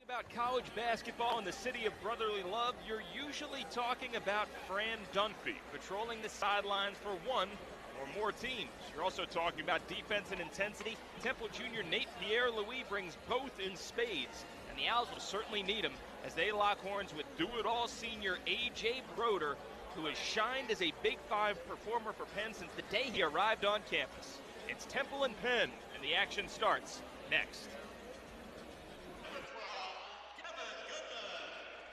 About college basketball in the city of brotherly love, you're usually talking about Fran Dunphy patrolling the sidelines for one or more teams. You're also talking about defense and intensity. Temple junior Nate Pierre-Louis brings both in spades, and the Owls will certainly need him as they lock horns with do-it-all senior A.J. Brodeur, who has shined as a Big Five performer for Penn since the day he arrived on campus. It's Temple and Penn, and the action starts next.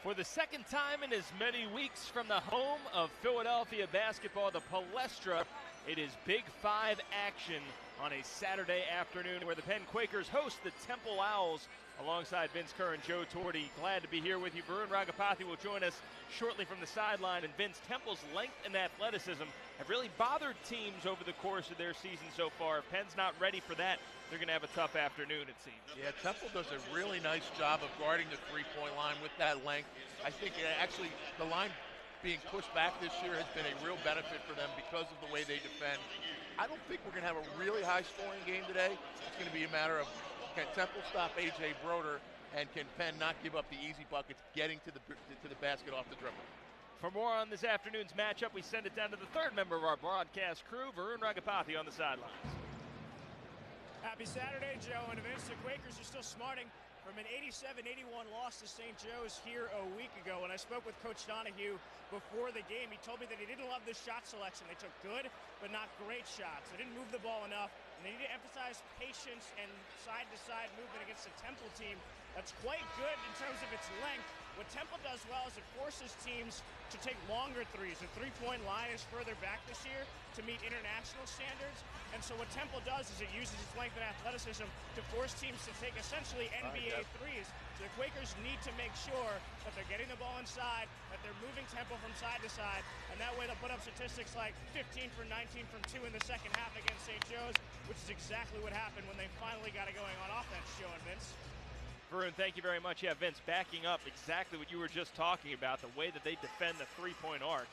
For the second time in as many weeks from the home of Philadelphia basketball, the Palestra, it is Big Five action on a Saturday afternoon where the Penn Quakers host the Temple Owls alongside Vince Kerr and Joe Torti. Glad to be here with you. Varun Ragapathy will join us shortly from the sideline. And Vince, Temple's length and athleticism have really bothered teams over the course of their season so far. If Penn's not ready for that, they're going to have a tough afternoon, it seems. Yeah, Temple does a really nice job of guarding the three-point line with that length. I think actually the line being pushed back this year has been a real benefit for them because of the way they defend. I don't think we're going to have a really high-scoring game today. It's going to be a matter of can Temple stop A.J. Brodeur, and can Penn not give up the easy buckets getting to the basket off the dribble. For more on this afternoon's matchup, we send it down to the third member of our broadcast crew, Varun Ragapathy on the sidelines. Happy Saturday, Joe and Vince. The Quakers are still smarting from an 87-81 loss to St. Joe's here a week ago. When I spoke with Coach Donahue before the game, he told me that he didn't love the shot selection. They took good, but not great shots. They didn't move the ball enough, and they need to emphasize patience and side-to-side movement against a Temple team that's quite good in terms of its length. What Temple does well is it forces teams to take longer threes. The three-point line is further back this year to meet international standards. And so what Temple does is it uses its length and athleticism to force teams to take essentially NBA threes. So the Quakers need to make sure that they're getting the ball inside, that they're moving Temple from side to side, and that way they'll put up statistics like 15 for 19 from 2 in the second half against St. Joe's, which is exactly what happened when they finally got it going on offense, Joe and Vince. Varun, thank you very much. Yeah, Vince, backing up exactly what you were just talking about, the way that they defend the three-point arc.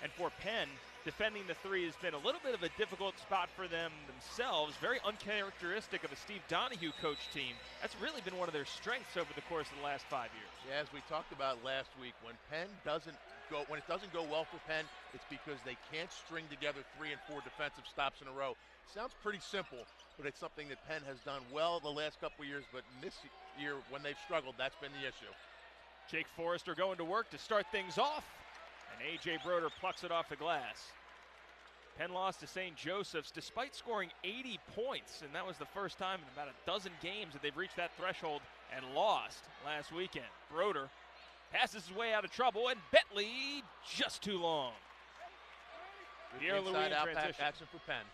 And for Penn, defending the three has been a little bit of a difficult spot for them themselves, very uncharacteristic of a Steve Donahue coach team. That's really been one of their strengths over the course of the last 5 years. Yeah, as we talked about last week, when it doesn't go well for Penn, it's because they can't string together 3 and 4 defensive stops in a row. Sounds pretty simple, but it's something that Penn has done well the last couple of years, but in this year, when they've struggled, that's been the issue. Jake Forrester going to work to start things off, and A.J. Brodeur plucks it off the glass. Penn lost to St. Joseph's despite scoring 80 points, and that was the first time in about a dozen games that they've reached that threshold and lost last weekend. Brodeur passes his way out of trouble, and Bentley just too long. Good inside out action for Penn.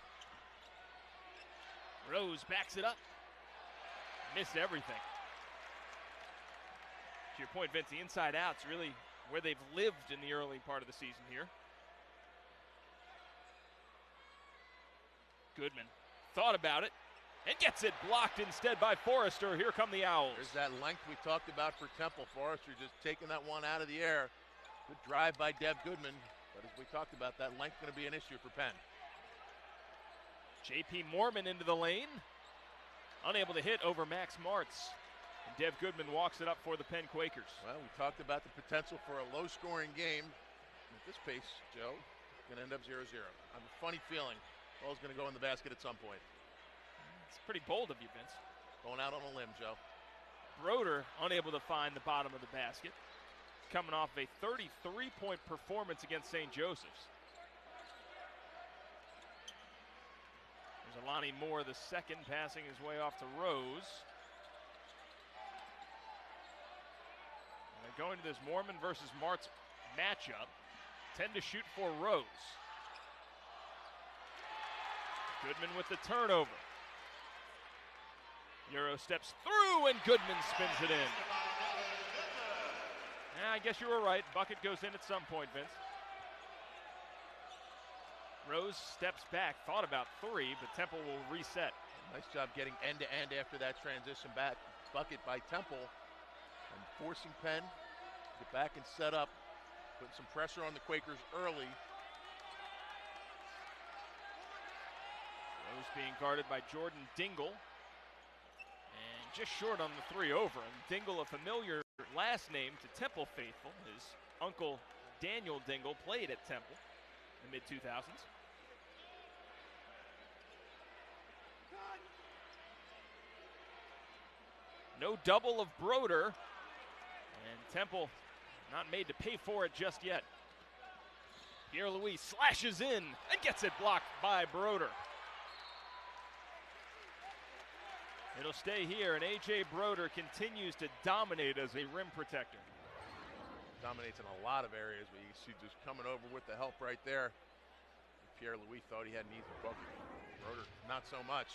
Rose backs it up. Missed everything. To your point, Vince, the inside out's really where they've lived in the early part of the season here. Goodman thought about it and gets it blocked instead by Forrester. Here come the Owls. There's that length we talked about for Temple. Forrester just taking that one out of the air. Good drive by Dev Goodman. But as we talked about, that length going to be an issue for Penn. J.P. Mormon into the lane. Unable to hit over Max Martz. And Dev Goodman walks it up for the Penn Quakers. Well, we talked about the potential for a low-scoring game. At this pace, Joe, it's going to end up 0-0. I have a funny feeling ball's going to go in the basket at some point. It's pretty bold of you, Vince. Going out on a limb, Joe. Brodeur unable to find the bottom of the basket. Coming off a 33-point performance against St. Joseph's. There's Alani Moore, the second, passing his way off to Rose. And they're going to this Mormon versus Martz matchup. 10 to shoot for Rose. Goodman with the turnover. Euro steps through and Goodman spins it in. Yeah, I guess you were right. Bucket goes in at some point, Vince. Rose steps back, thought about 3, but Temple will reset. Nice job getting end-to-end after that transition back bucket by Temple and forcing Penn to get back and set up, putting some pressure on the Quakers early. Rose being guarded by Jordan Dingle. And just short on the 3 over. And Dingle, a familiar last name to Temple faithful. His uncle Daniel Dingle played at Temple in the mid-2000s. No double of Brodeur, and Temple not made to pay for it just yet. Pierre-Louis slashes in and gets it blocked by Brodeur. It'll stay here, and A.J. Brodeur continues to dominate as a rim protector. Dominates in a lot of areas, but you see just coming over with the help right there. Pierre-Louis thought he had an easy bucket. Brodeur, not so much.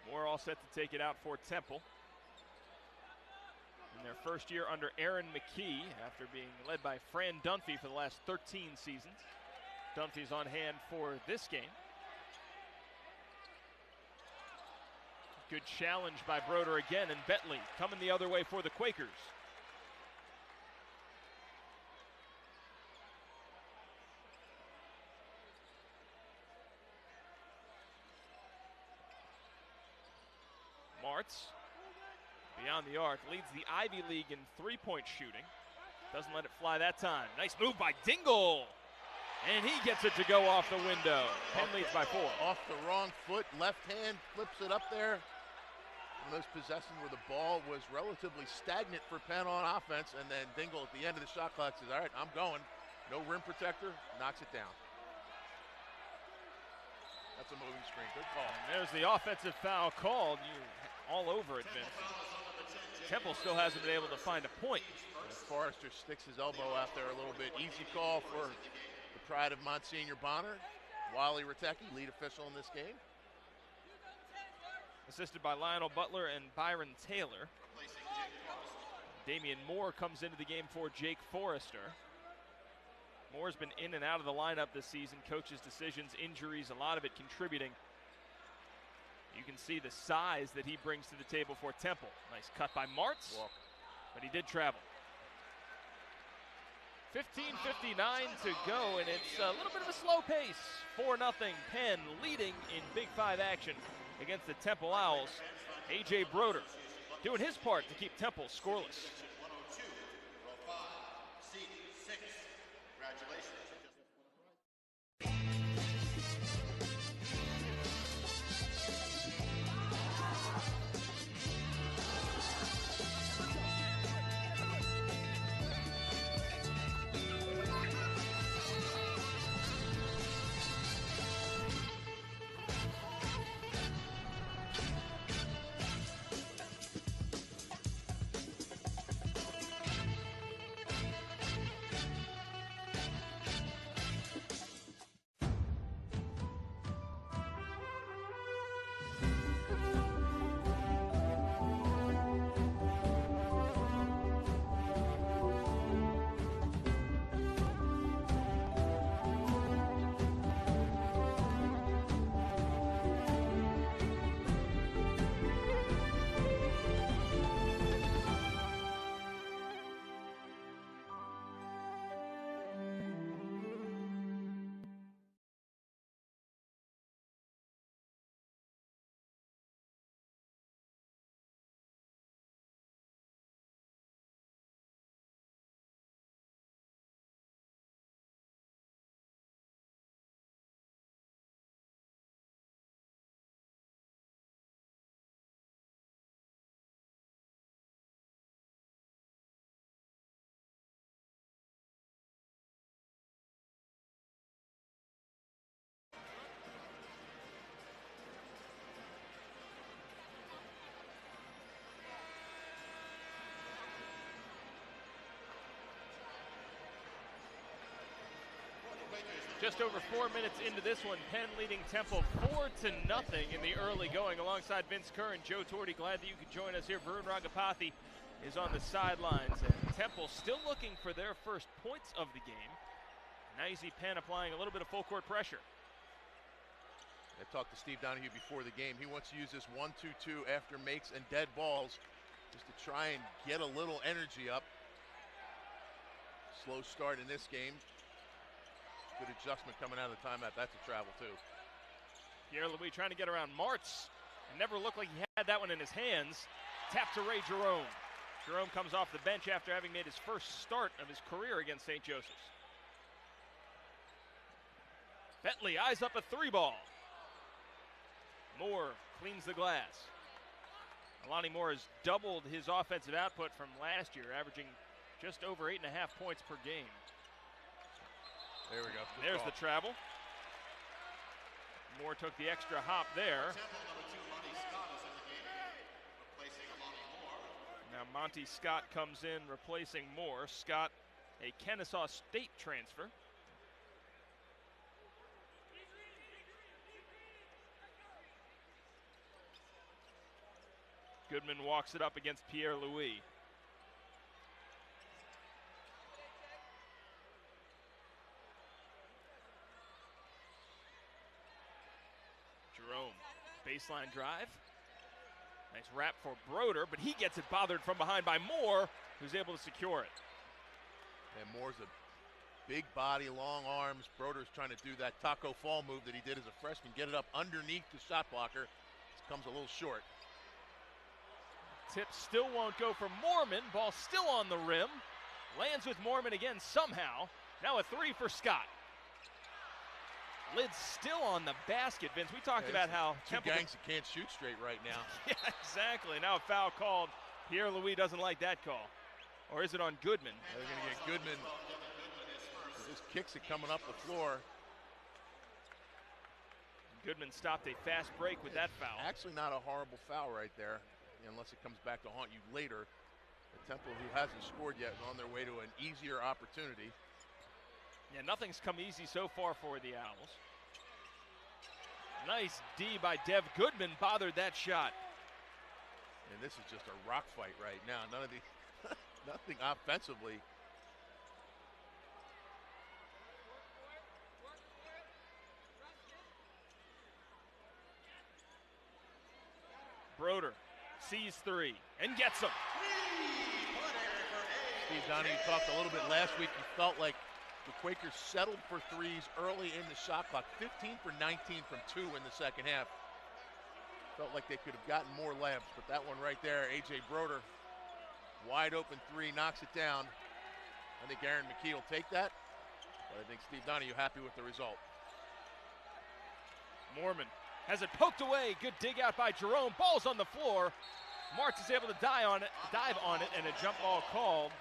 Moore all set to take it out for Temple. In their first year under Aaron McKee, after being led by Fran Dunphy for the last 13 seasons. Dunphy's on hand for this game. Good challenge by Brodeur again, and Bentley coming the other way for the Quakers. Martz, beyond the arc, leads the Ivy League in three-point shooting. Doesn't let it fly that time. Nice move by Dingle. And he gets it to go off the window. Penn leads by 4. Off the wrong foot, left hand, flips it up there. One of those possessions where the ball was relatively stagnant for Penn on offense, and then Dingle at the end of the shot clock says, all right, I'm going. No rim protector, knocks it down. That's a moving screen, good call. And there's the offensive foul called. You're all over it, Vince. Temple still hasn't been able to find a point. And Forrester sticks his elbow out there a little bit. Easy call for the pride of Monsignor Bonner. Wally Ratecki, lead official in this game. Assisted by Lionel Butler and Byron Taylor. Damian Moore comes into the game for Jake Forrester. Moore's been in and out of the lineup this season. Coach's decisions, injuries, a lot of it contributing. You can see the size that he brings to the table for Temple. Nice cut by Martz, but he did travel. 15:59 to go, and it's a little bit of a slow pace. 4-0 Penn leading in Big 5 action against the Temple Owls. A.J. Brodeur doing his part to keep Temple scoreless. Just over 4 minutes into this one, Penn leading Temple 4-0 in the early going. Alongside Vince Kerr and Joe Torti, glad that you could join us here. Varun Rangapathy is on the sidelines, and Temple still looking for their first points of the game. Now you see Penn applying a little bit of full court pressure. I talked to Steve Donahue before the game. He wants to use this 1-2-2 after makes and dead balls just to try and get a little energy up. Slow start in this game. Good adjustment coming out of the timeout. That's a travel too. Pierre-Louis trying to get around Martz. It never looked like he had that one in his hands. Tap to Ray Jerome. Jerome comes off the bench after having made his first start of his career against St. Joseph's. Bentley eyes up a 3-ball. Moore cleans the glass. Alani Moore has doubled his offensive output from last year, averaging just over 8.5 points per game. There we go. There's the travel. Moore took the extra hop there. Now Monty Scott comes in replacing Moore. Scott, a Kennesaw State transfer. Goodman walks it up against Pierre-Louis. Jerome, baseline drive. Nice wrap for Brodeur, but he gets it bothered from behind by Moore, who's able to secure it. And Moore's a big body, long arms. Brodeur's trying to do that taco fall move that he did as a freshman, get it up underneath the shot blocker. This comes a little short. Tip still won't go for Moorman. Ball still on the rim. Lands with Moorman again somehow. Now a 3 for Scott. Lid's still on the basket, Vince. We talked about how two gangs that can't shoot straight right now. Yeah, exactly. Now a foul called. Pierre-Louis doesn't like that call. Or is it on Goodman? They're going to get Goodman. He just kicks it coming up the floor. Goodman stopped a fast break with that foul. Actually not a horrible foul right there, unless it comes back to haunt you later. The Temple, who hasn't scored yet, is on their way to an easier opportunity. Yeah, nothing's come easy so far for the Owls. Nice D by Dev Goodman, bothered that shot. And this is just a rock fight right now. None of the, nothing offensively. Brodeur sees 3 and gets them. Steve Donahue talked a little bit last week. He felt like the Quakers settled for threes early in the shot clock. 15 for 19 from 2 in the second half. Felt like they could have gotten more layups, but that one right there, A.J. Brodeur, wide open 3, knocks it down. I think Aaron McKee will take that, but I think Steve Donahue happy with the result. Moorman has it poked away. Good dig out by Jerome. Ball's on the floor. Martz is able to dive on it, and a jump ball called.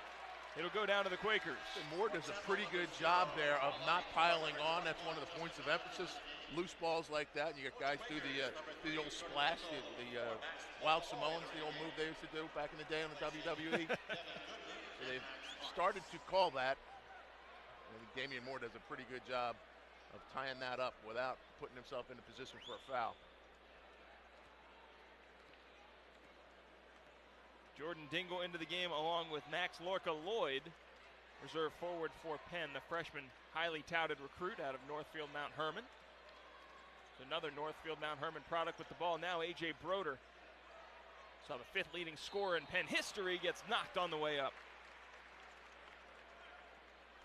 It'll go down to the Quakers. And Moore does a pretty good job there of not piling on. That's one of the points of emphasis. Loose balls like that, and you get guys do the old splash, the Wild Samoans, the old move they used to do back in the day on the WWE. So they've started to call that. I think Damian Moore does a pretty good job of tying that up without putting himself in a position for a foul. Jordan Dingle into the game along with Max Lorca Lloyd, reserve forward for Penn, the freshman highly touted recruit out of Northfield Mount Herman. Another Northfield Mount Herman product with the ball now. A.J. Brodeur, saw the 5th leading scorer in Penn history, gets knocked on the way up.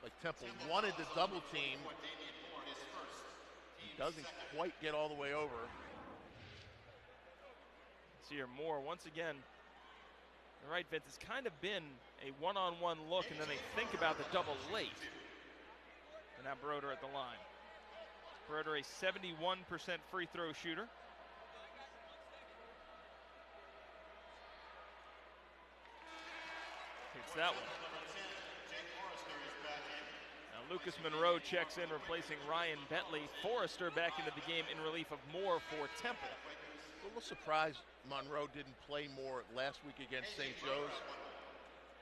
Like Temple wanted the double team. He doesn't quite get all the way over. See here Moore once again. You're right, Vince, it's kind of been a one-on-one look, and then they think about the double late. And now Brodeur at the line. Brodeur, a 71% free throw shooter. Hits that one. Now Lucas Monroe checks in, replacing Ryan Bentley. Forrester back into the game in relief of Moore for Temple. A little surprised Monroe didn't play more last week against St. Joe's.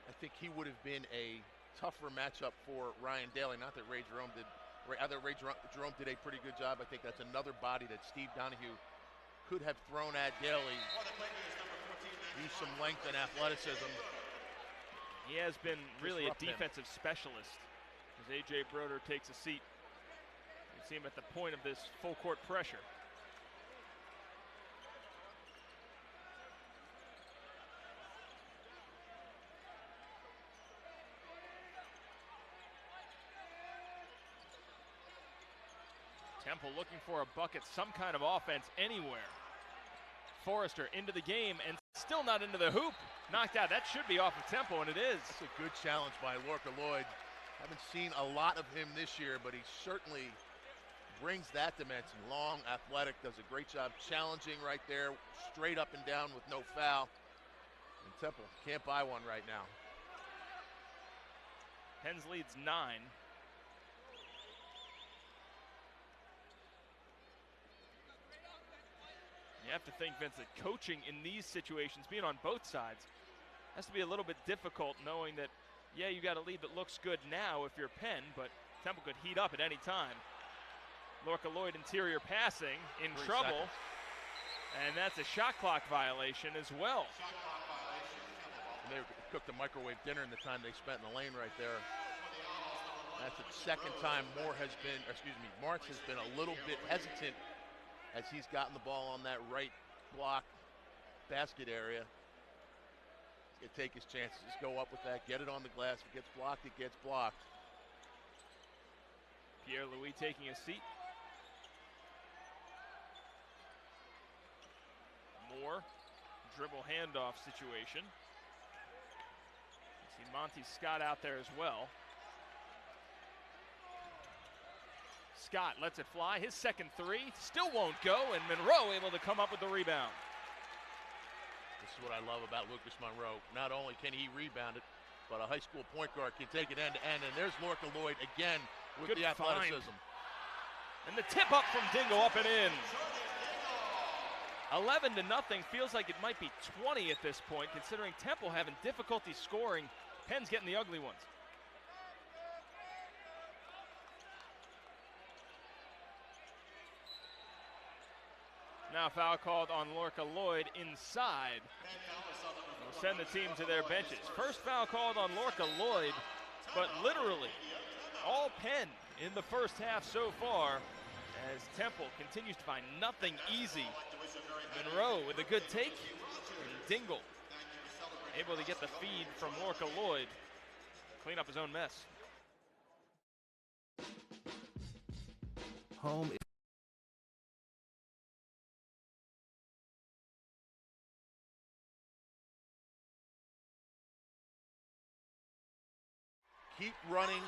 I think he would have been a tougher matchup for Ryan Daly. Not that Ray Jerome did. Ray Jerome did a pretty good job. I think that's another body that Steve Donahue could have thrown at Daly. Use some length and athleticism. He has been really a defensive specialist as A.J. Brodeur takes a seat. You see him at the point of this full court pressure. Temple looking for a bucket, some kind of offense anywhere. Forrester into the game and still not into the hoop. Knocked out. That should be off of Temple, and it is. That's a good challenge by Lorca Lloyd. Haven't seen a lot of him this year, but he certainly brings that dimension. Long, athletic, does a great job challenging right there, straight up and down with no foul. And Temple can't buy one right now. Penn's leads 9. You have to think, Vince, that coaching in these situations, being on both sides, has to be a little bit difficult, knowing that, yeah, you got a lead that looks good now if you're Penn, but Temple could heat up at any time. Lorca Lloyd interior passing, in trouble, and that's a shot clock violation as well. And they cooked a microwave dinner in the time they spent in the lane right there. That's the second time Martz has been a little bit hesitant as he's gotten the ball on that right block basket area. He's gonna take his chances, just go up with that, get it on the glass. If it gets blocked, it gets blocked. Pierre-Louis taking a seat. Moore, dribble handoff situation. You see Monty Scott out there as well. Scott lets it fly, his second three, still won't go, and Monroe able to come up with the rebound. This is what I love about Lucas Monroe. Not only can he rebound it, but a high school point guard can take it end to end, and there's Lorca Lloyd again with Good the athleticism. Find. And the tip up from Dingle, up and in. 11-0, feels like it might be 20 at this point, considering Temple having difficulty scoring. Penn's getting the ugly ones. Now foul called on Lorca Lloyd inside. Will send the team to their benches. First foul called on Lorca Lloyd, but literally all Penn in the first half so far, as Temple continues to find nothing easy. Monroe with a good take, and Dingle able to get the feed from Lorca Lloyd, clean up his own mess. Home. Keep running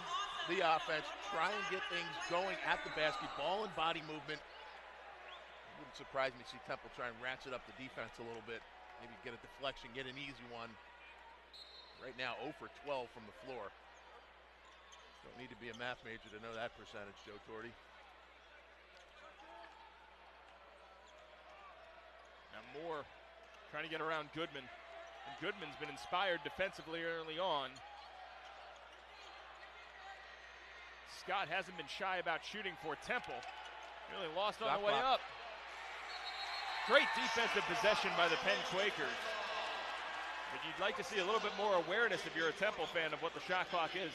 the offense, try and get things going at the basket, ball and body movement. It wouldn't surprise me to see Temple try and ratchet up the defense a little bit. Maybe get a deflection, get an easy one. Right now, 0 for 12 from the floor. Don't need to be a math major to know that percentage, Joe Torti. Now Moore trying to get around Goodman. And Goodman's been inspired defensively early on. Scott hasn't been shy about shooting for Temple. Really lost on the way up. Great defensive possession by the Penn Quakers. But you'd like to see a little bit more awareness if you're a Temple fan of what the shot clock is.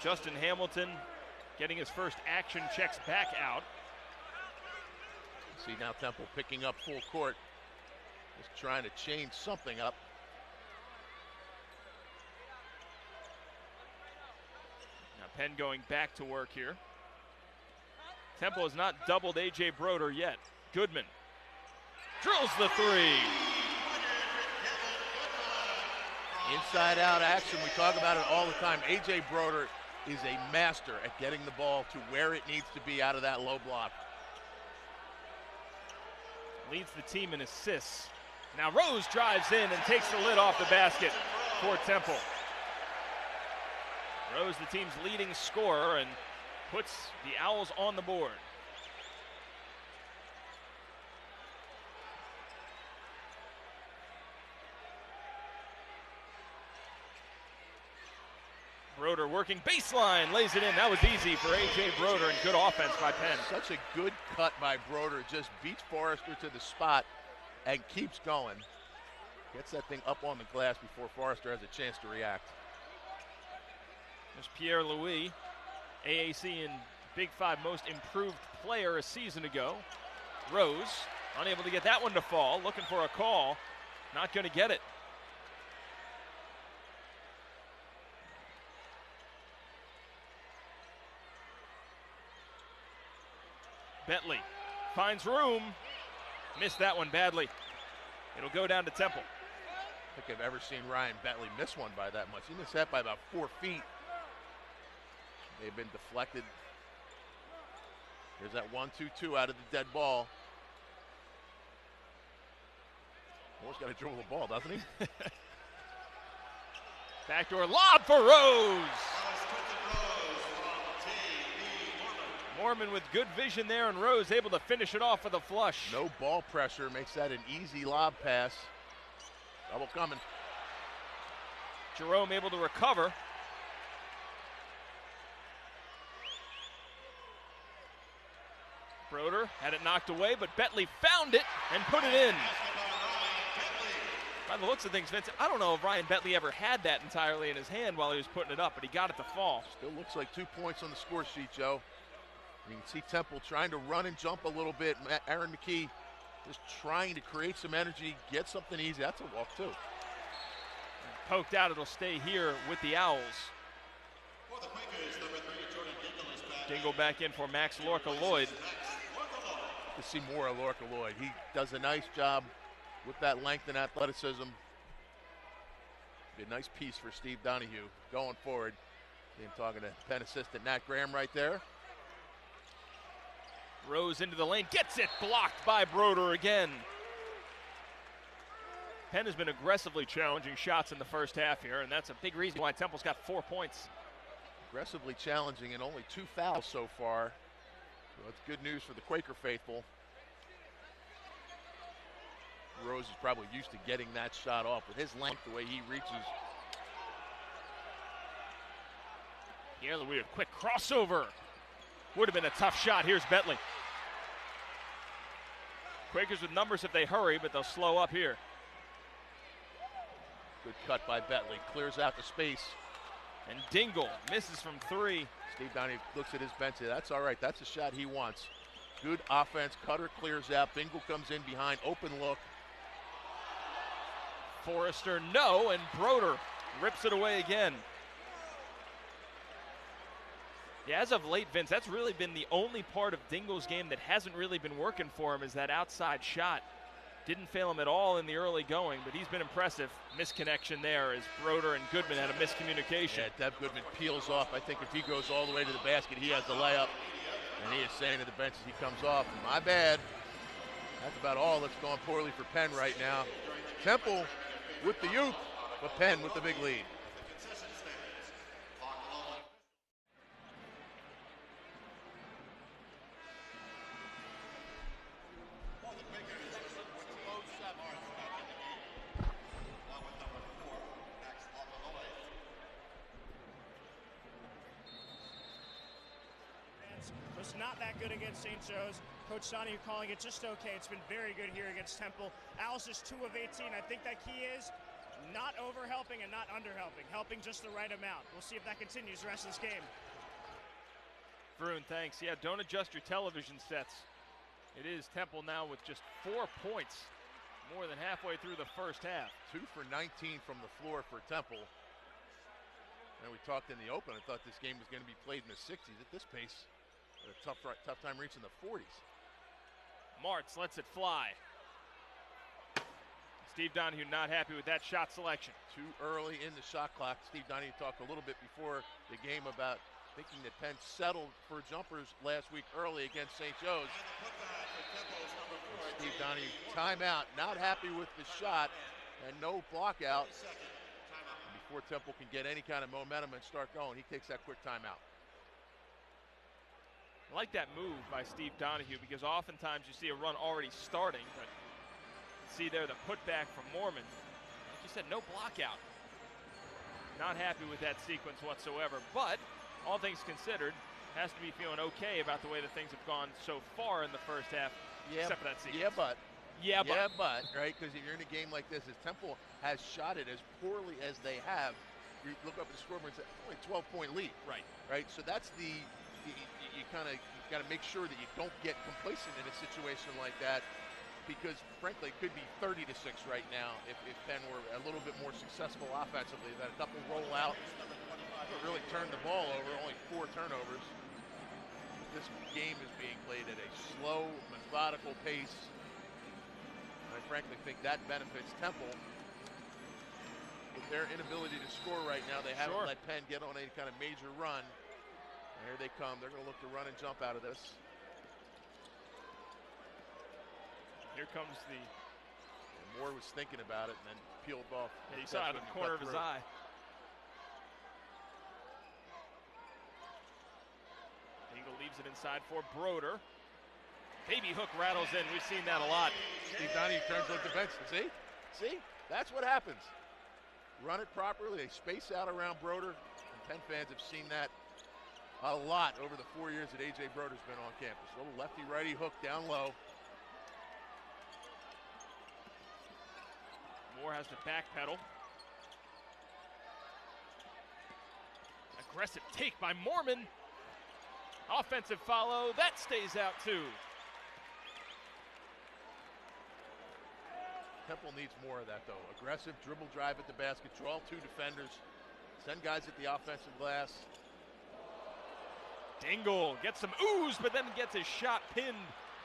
Justin Hamilton getting his first action checks back out. See now Temple picking up full court. Just trying to change something up. Penn going back to work here. Temple has not doubled A.J. Brodeur yet. Goodman drills the three. Inside out action, we talk about it all the time. A.J. Brodeur is a master at getting the ball to where it needs to be out of that low block. Leads the team in assists. Now Rose drives in and takes the lid off the basket for Temple. Rose, the team's leading scorer, and puts the Owls on the board. Brodeur working baseline, lays it in. That was easy for A.J. Brodeur, and good offense by Penn. Such a good cut by Brodeur. Just beats Forrester to the spot and keeps going. Gets that thing up on the glass before Forrester has a chance to react. There's Pierre-Louis, AAC and Big Five most improved player a season ago. Rose, unable to get that one to fall, looking for a call, not going to get it. Bentley finds room. Missed that one badly. It'll go down to Temple. I don't think I've ever seen Ryan Bentley miss one by that much. He missed that by about 4 feet. They've been deflected. There's that 1-2-2 out of the dead ball. Moore's got to dribble the ball, doesn't he? Backdoor lob for Rose. Mormon with good vision there, and Rose able to finish it off with a flush. No ball pressure makes that an easy lob pass. Double coming. Jerome able to recover. Brodeur had it knocked away, but Bentley found it and put it in. By the looks of things, Vince, I don't know if Ryan Bentley ever had that entirely in his hand while he was putting it up, but he got it to fall. Still looks like 2 points on the score sheet, Joe. You can see Temple trying to run and jump a little bit. Aaron McKee just trying to create some energy, get something easy. That's a walk, too. Poked out, it'll stay here with the Owls. Dingle back in for Max Lorca-Lloyd. To see more of Lorca-Lloyd. He does a nice job with that length and athleticism. Be a nice piece for Steve Donahue going forward. See him talking to Penn assistant Nat Graham right there. Rose into the lane, gets it, blocked by Brodeur again. Penn has been aggressively challenging shots in the first half here, and that's a big reason why Temple's got 4 points. Aggressively challenging and only 2 fouls so far. So that's good news for the Quaker faithful. Rose is probably used to getting that shot off with his length, the way he reaches. Here, we have a quick crossover. Would have been a tough shot. Here's Bentley. Quakers with numbers if they hurry, but they'll slow up here. Good cut by Bentley. Clears out the space. And Dingle misses from 3. Steve Donahue looks at his bench. That's all right. That's a shot he wants. Good offense. Cutter clears out. Dingle comes in behind. Open look. Forrester, no, and Brodeur rips it away again. Yeah, as of late, Vince, that's really been the only part of Dingle's game that hasn't really been working for him, is that outside shot. Didn't fail him at all in the early going, but he's been impressive. Misconnection there as Brodeur and Goodman had a miscommunication. Yeah, Dev Goodman peels off. I think if he goes all the way to the basket, he has the layup. And he is saying to the bench as he comes off, my bad. That's about all that's going poorly for Penn right now. Temple with the youth, but Penn with the big lead. Was not that good against St. Joe's. Coach Donahue calling it just okay. It's been very good here against Temple. Owls is 2 of 18. I think that key is not over-helping and not under-helping. Helping just the right amount. We'll see if that continues the rest of this game. Vroon, thanks. Yeah, don't adjust your television sets. It is Temple now with just 4 points, more than halfway through the first half. 2 for 19 from the floor for Temple. And we talked in the open. I thought this game was going to be played in the 60s at this pace. A tough time reaching the 40s. Martz lets it fly. Steve Donahue not happy with that shot selection. Too early in the shot clock. Steve Donahue talked a little bit before the game about thinking that Penn settled for jumpers last week early against St. Joe's. Steve Donahue, timeout, not happy with the shot and no block out. And before Temple can get any kind of momentum and start going, he takes that quick timeout. I like that move by Steve Donahue because oftentimes you see a run already starting, but you see there the putback from Mormon. Like you said, no block out. Not happy with that sequence whatsoever, but all things considered, has to be feeling okay about the way that things have gone so far in the first half, except for that sequence. Yeah, but, right? Because if you're in a game like this, as Temple has shot it as poorly as they have, you look up at the scoreboard and say, only 12-point lead. Right? So that's the you got to make sure that you don't get complacent in a situation like that, because frankly it could be 30-6 right now if Penn were a little bit more successful offensively. That a couple roll out, really turned the ball over, only 4 turnovers. this game is being played at a slow, methodical pace. And I frankly think that benefits Temple. With their inability to score right now, they haven't let Penn get on any kind of major run. And here they come. They're going to look to run and jump out of this. Here comes the... And Moore was thinking about it and then peeled off. Yeah, he saw it in the corner of his eye. Dingle leaves it inside for Brodeur. Baby hook rattles in. We've seen that a lot. Steve Donahue turns to the bench. See? That's what happens. Run it properly. They space out around Brodeur. And Penn fans have seen that a lot over the 4 years that A.J. Brodeur's been on campus. Little lefty-righty hook down low. Moore has to backpedal. Aggressive take by Mormon. Offensive follow. That stays out too. Temple needs more of that, though. Aggressive dribble drive at the basket, draw two defenders, send guys at the offensive glass. Dingle gets some ooze, but then gets his shot pinned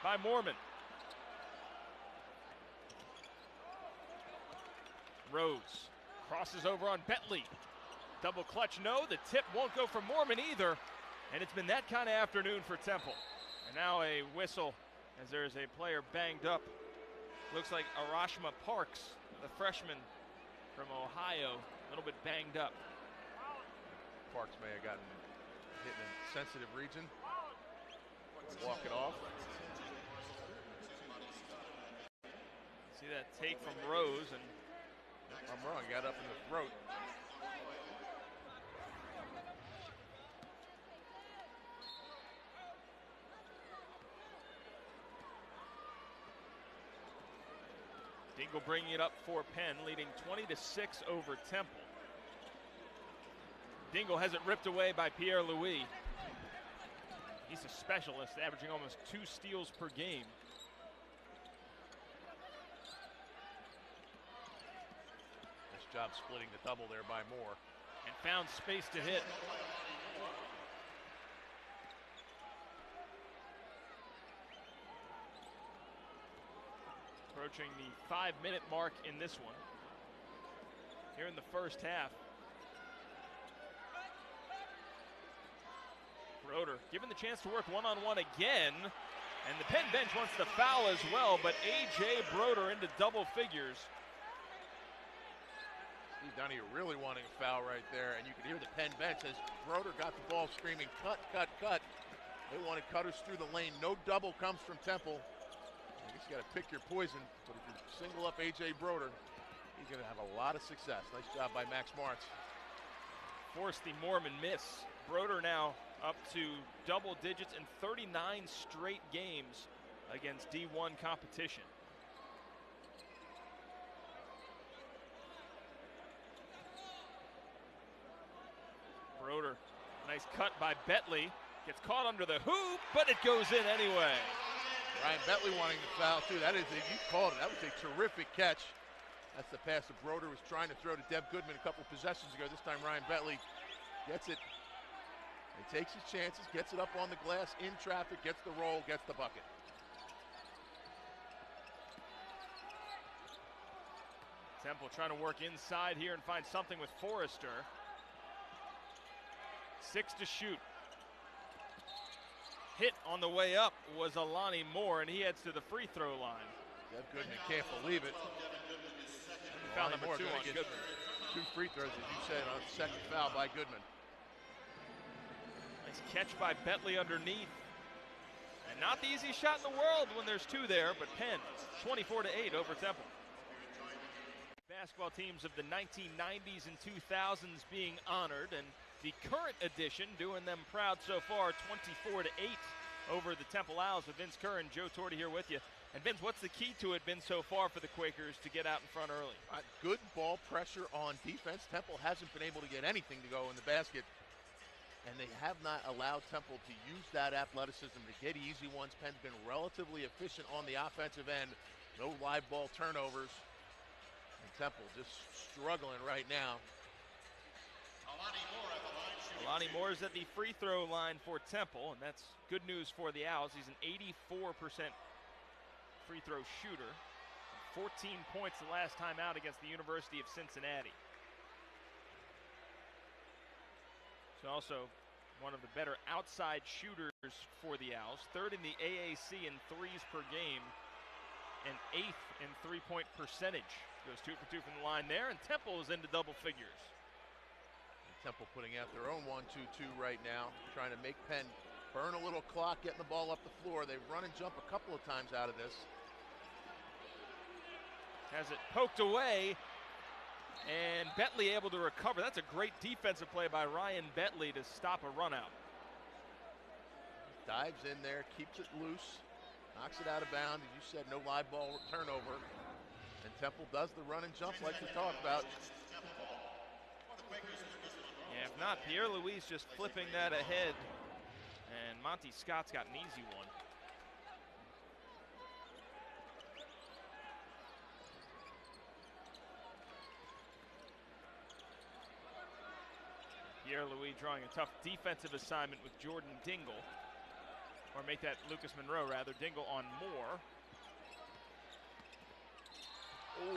by Mormon. Rose crosses over on Bentley. Double clutch, no. The tip won't go for Mormon either. And it's been that kind of afternoon for Temple. And now a whistle as there is a player banged up. Looks like Arashma Parks, the freshman from Ohio, a little bit banged up. Parks may have gotten hit in a sensitive region. Walk it off. See that take from Rose, and I'm wrong, got up in the throat. Dingle bringing it up for Penn, leading 20-6 over Temple. Dingle has it ripped away by Pierre-Louis. He's a specialist, averaging almost 2 steals per game. Nice job splitting the double there by Moore. And found space to hit. Approaching the 5-minute mark in this one. Here in the first half. Brodeur given the chance to work one-on-one again. And the Penn bench wants the foul as well, but A.J. Brodeur into double figures. Steve Donahue really wanting a foul right there, and you can hear the Penn bench as Brodeur got the ball screaming, cut, cut, cut. They wanted cutters through the lane. No double comes from Temple. I guess you got to pick your poison, but if you single up A.J. Brodeur, he's going to have a lot of success. Nice job by Max Martz. Forced the Mormon miss. Brodeur now up to double digits in 39 straight games against D1 competition. Brodeur, nice cut by Bentley. Gets caught under the hoop, but it goes in anyway. Ryan Bentley wanting the foul too. That is, you called it. That was a terrific catch. That's the pass that Brodeur was trying to throw to Dev Goodman a couple possessions ago. This time Ryan Bentley gets it. He takes his chances, gets it up on the glass, in traffic, gets the roll, gets the bucket. Temple trying to work inside here and find something with Forrester. 6 to shoot. Hit on the way up was Alani Moore, and he heads to the free throw line. Dev Goodman can't believe it. He found number 2 on Goodman. 2 free throws, as you said, on the second foul by Goodman. Nice catch by Bentley underneath. And not the easiest shot in the world when there's 2 there, but Penn 24-8 over Temple. Basketball teams of the 1990s and 2000s being honored, and the current edition doing them proud so far, 24-8 over the Temple Owls with Vince Kerr and Joe Torti here with you. And Vince, what's the key to it been so far for the Quakers to get out in front early? Good ball pressure on defense. Temple hasn't been able to get anything to go in the basket, and they have not allowed Temple to use that athleticism to get easy ones. Penn's been relatively efficient on the offensive end. No live ball turnovers. And Temple just struggling right now. Lonnie Moore's at the free throw line for Temple, and that's good news for the Owls. He's an 84% free throw shooter. 14 points the last time out against the University of Cincinnati. So also one of the better outside shooters for the Owls. Third in the AAC in threes per game and 8th in three-point percentage. Goes 2 for 2 from the line there, and Temple is into double figures. Temple putting out their own 1-2-2 right now, trying to make Penn burn a little clock, getting the ball up the floor. They've run and jump a couple of times out of this. Has it poked away, and Bentley able to recover. That's a great defensive play by Ryan Bentley to stop a run out. Dives in there, keeps it loose, knocks it out of bounds. As you said, no live ball turnover. And Temple does the run and jump like we talked about. Yeah, if not, Pierre-Louis just flipping that ahead. And Monty Scott's got an easy one. Pierre-Louis drawing a tough defensive assignment with Jordan Dingle. Or make that Lucas Monroe, rather. Dingle on Moore.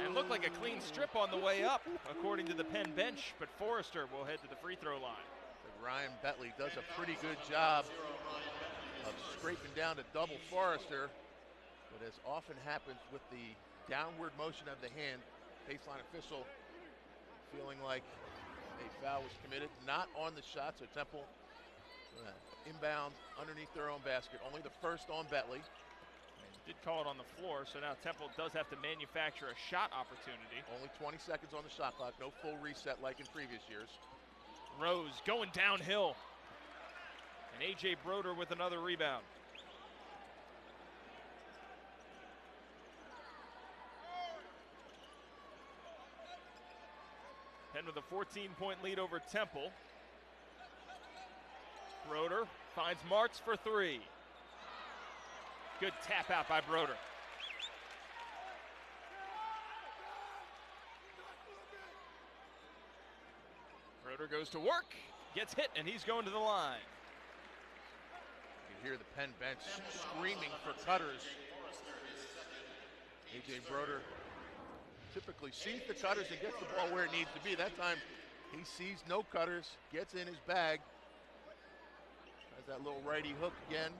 And looked like a clean strip on the way up, according to the Penn bench, but Forrester will head to the free throw line. Ryan Bentley does a pretty good job of scraping down to double Forrester, but as often happens with the downward motion of the hand, baseline official feeling like a foul was committed, not on the shot, so Temple inbound underneath their own basket, only the first on Bentley. Did call it on the floor, so now Temple does have to manufacture a shot opportunity. Only 20 seconds on the shot clock, no full reset like in previous years. Rose going downhill. And A.J. Brodeur with another rebound. Penn with a 14-point lead over Temple. Brodeur finds Martz for three. Good tap out by Brodeur. Brodeur goes to work, gets hit, and he's going to the line. You hear the Penn bench screaming for cutters. A.J. Brodeur typically sees the cutters and gets the ball where it needs to be. That time he sees no cutters, gets in his bag. Has that little righty hook again.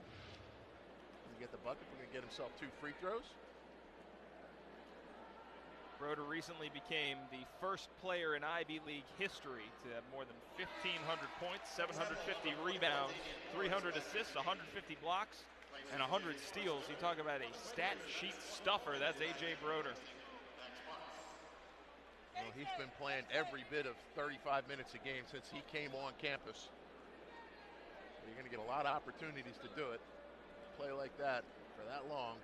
Get the bucket. We're going to get himself 2 free throws. Brodeur recently became the first player in Ivy League history to have more than 1,500 points, 750 rebounds, 300 assists, 150 blocks, and 100 steals. You talk about a stat sheet stuffer. That's A.J. Brodeur. Well, he's been playing every bit of 35 minutes a game since he came on campus. You're going to get a lot of opportunities to do it. Play like that for that long.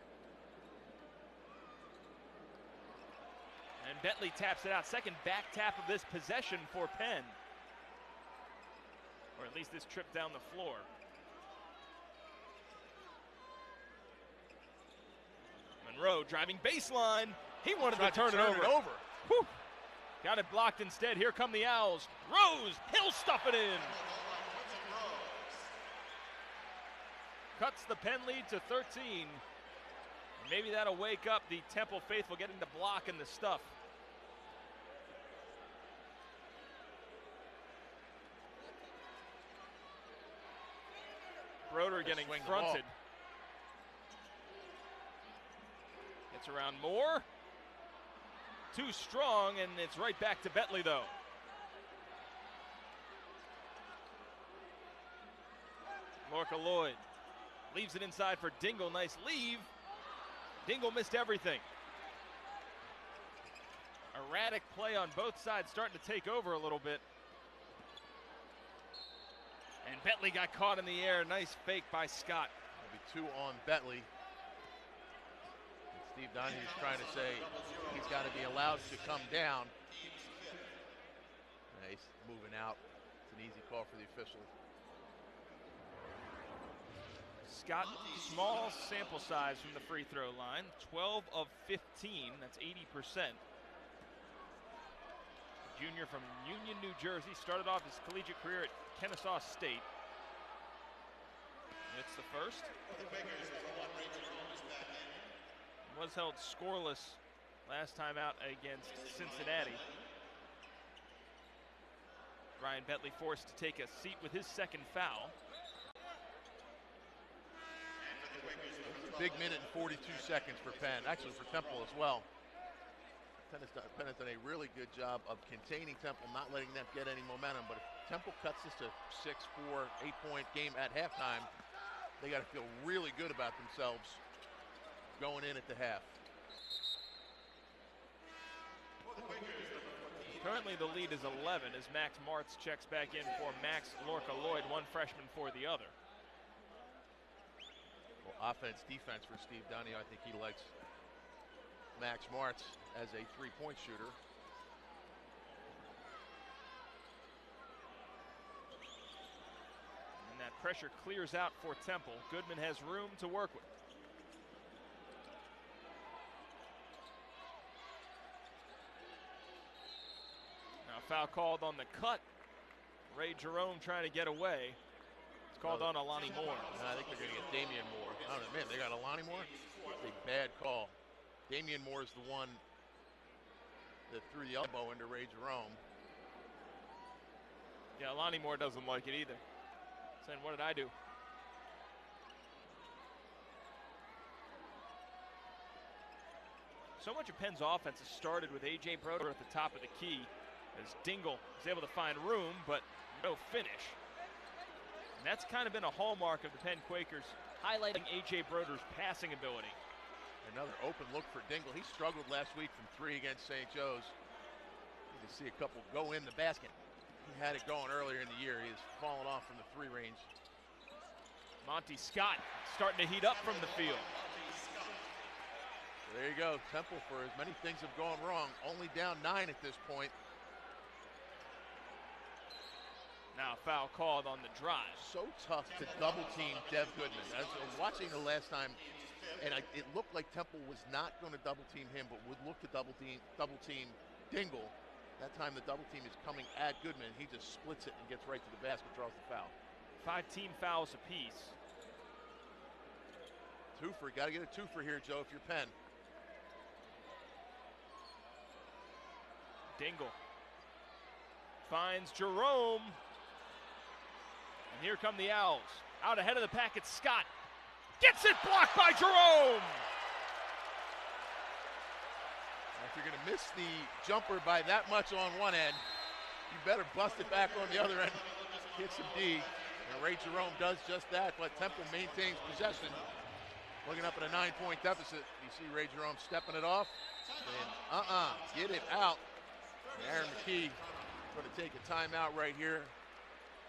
And Bentley taps it out. Second back tap of this possession for Penn. Or at least this trip down the floor. Monroe driving baseline. He wanted to turn it over. Whew. Got it blocked instead. Here come the Owls. Rose, he'll stuff it in. Cuts the Penn lead to 13. Maybe that'll wake up the Temple faithful getting the block and the stuff. Brodeur getting fronted. Gets around Moore. Too strong, and it's right back to Bentley, though. Lorca Lloyd leaves it inside for Dingle. Nice leave. Dingle missed everything. Erratic play on both sides, starting to take over a little bit. And Bentley got caught in the air. Nice fake by Scott. That'll be 2 on Bentley. And Steve Donahue's trying to say he's got to be allowed to come down. He's moving out. It's an easy call for the official. Scott, small sample size from the free throw line. 12 of 15. That's 80%. junior from Union, New Jersey. Started off his collegiate career at Kennesaw State. It's the first. Was held scoreless last time out against Cincinnati. Ryan Bentley forced to take a seat with his second foul. Big minute and 42 seconds for Penn, actually for Temple as well. Penn has done a really good job of containing Temple, not letting them get any momentum, but if Temple cuts this to 6-4, 8-point game at halftime, they got to feel really good about themselves going in at the half. Currently the lead is 11 as Max Martz checks back in for Max Lorca-Lloyd, one freshman for the other. Well, offense, defense for Steve Donahue. I think he likes Max Martz as a three-point shooter. And that pressure clears out for Temple. Goodman has room to work with. Now foul called on the cut. Ray Jerome trying to get away. It's called on Alani Moore. I think they're going to get Damian Moore. I don't know, man, they got Alani Moore? It's a bad call. Damian Moore is the one that threw the elbow into Ray Jerome. Yeah, Alani Moore doesn't like it either. Saying, what did I do? So much of Penn's offense has started with A.J. Brodeur at the top of the key as Dingle is able to find room, but no finish. And that's kind of been a hallmark of the Penn Quakers, highlighting A.J. Brodeur's passing ability. Another open look for Dingle. He struggled last week from three against St. Joe's. You can see a couple go in the basket. He had it going earlier in the year. He has fallen off from the three range. Monty Scott starting to heat up from the field. So there you go. Temple, for as many things have gone wrong, only down 9 at this point. Now foul called on the drive. So tough to double team Dev Goodman. I was watching the last time, and it looked like Temple was not going to double team him, but would look to double team Dingle. That time the double team is coming at Goodman. He just splits it and gets right to the basket, draws the foul. 5 team fouls apiece. Twofer, got to get a twofer here, Joe, if you're Penn. Dingle finds Jerome. And here come the Owls. Out ahead of the pack, it's Scott. Gets it blocked by Jerome. If you're going to miss the jumper by that much on one end, you better bust it back on the other end. Hit some D. And Ray Jerome does just that, but Temple maintains possession. Looking up at a 9-point deficit. You see Ray Jerome stepping it off. And get it out. And Aaron McKee going to take a timeout right here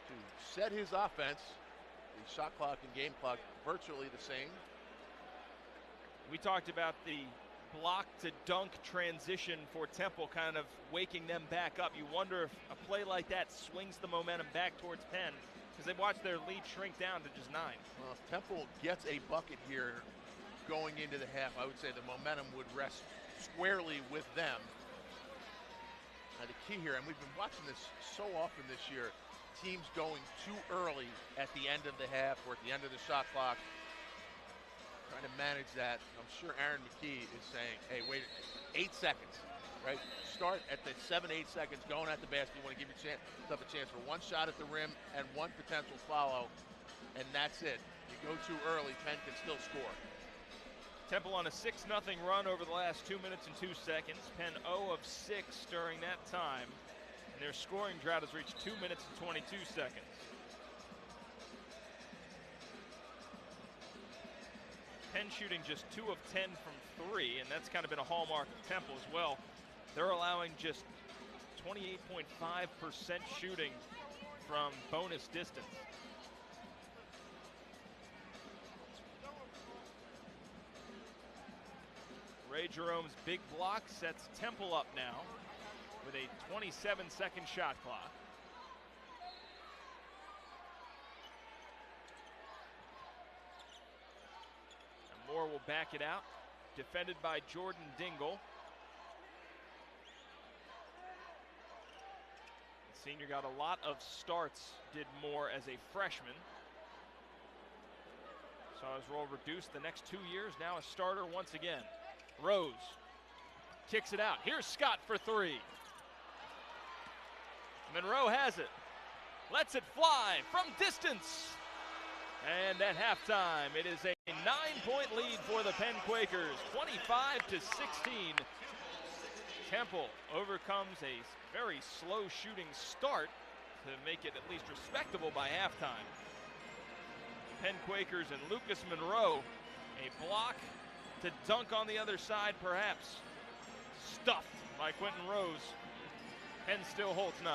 to set his offense. The shot clock and game clock virtually the same. We talked about the block to dunk transition for Temple, kind of waking them back up. You wonder if a play like that swings the momentum back towards Penn, because they've watched their lead shrink down to just 9. Well, if Temple gets a bucket here going into the half, I would say the momentum would rest squarely with them. Now the key here, and we've been watching this so often this year, teams going too early at the end of the half or at the end of the shot clock, trying to manage that. I'm sure Aaron McKee is saying, hey, wait, 8 seconds, right? Start at the 7-8 seconds going at the basket. You want to give yourself a chance for one shot at the rim and one potential follow, and that's it. You go too early, Penn can still score. Temple on a 6-0 run over the last 2 minutes and 2 seconds. Penn 0 of 6 during that time. And their scoring drought has reached 2 minutes and 22 seconds. Penn shooting just 2 of 10 from 3, and that's kind of been a hallmark of Temple as well. They're allowing just 28.5% shooting from bonus distance. Ray Jerome's big block sets Temple up now with a 27-second shot clock. And Moore will back it out, defended by Jordan Dingle. Senior got a lot of starts, did more as a freshman. Saw his role reduced the next 2 years, now a starter once again. Rose kicks it out. Here's Scott for three. Monroe has it. Lets it fly from distance. And at halftime, it is a 9-point lead for the Penn Quakers, 25-16. Temple overcomes a very slow shooting start to make it at least respectable by halftime. Penn Quakers and Lucas Monroe, a block to dunk on the other side perhaps. Stuffed by Quentin Rose. Penn still holds 9.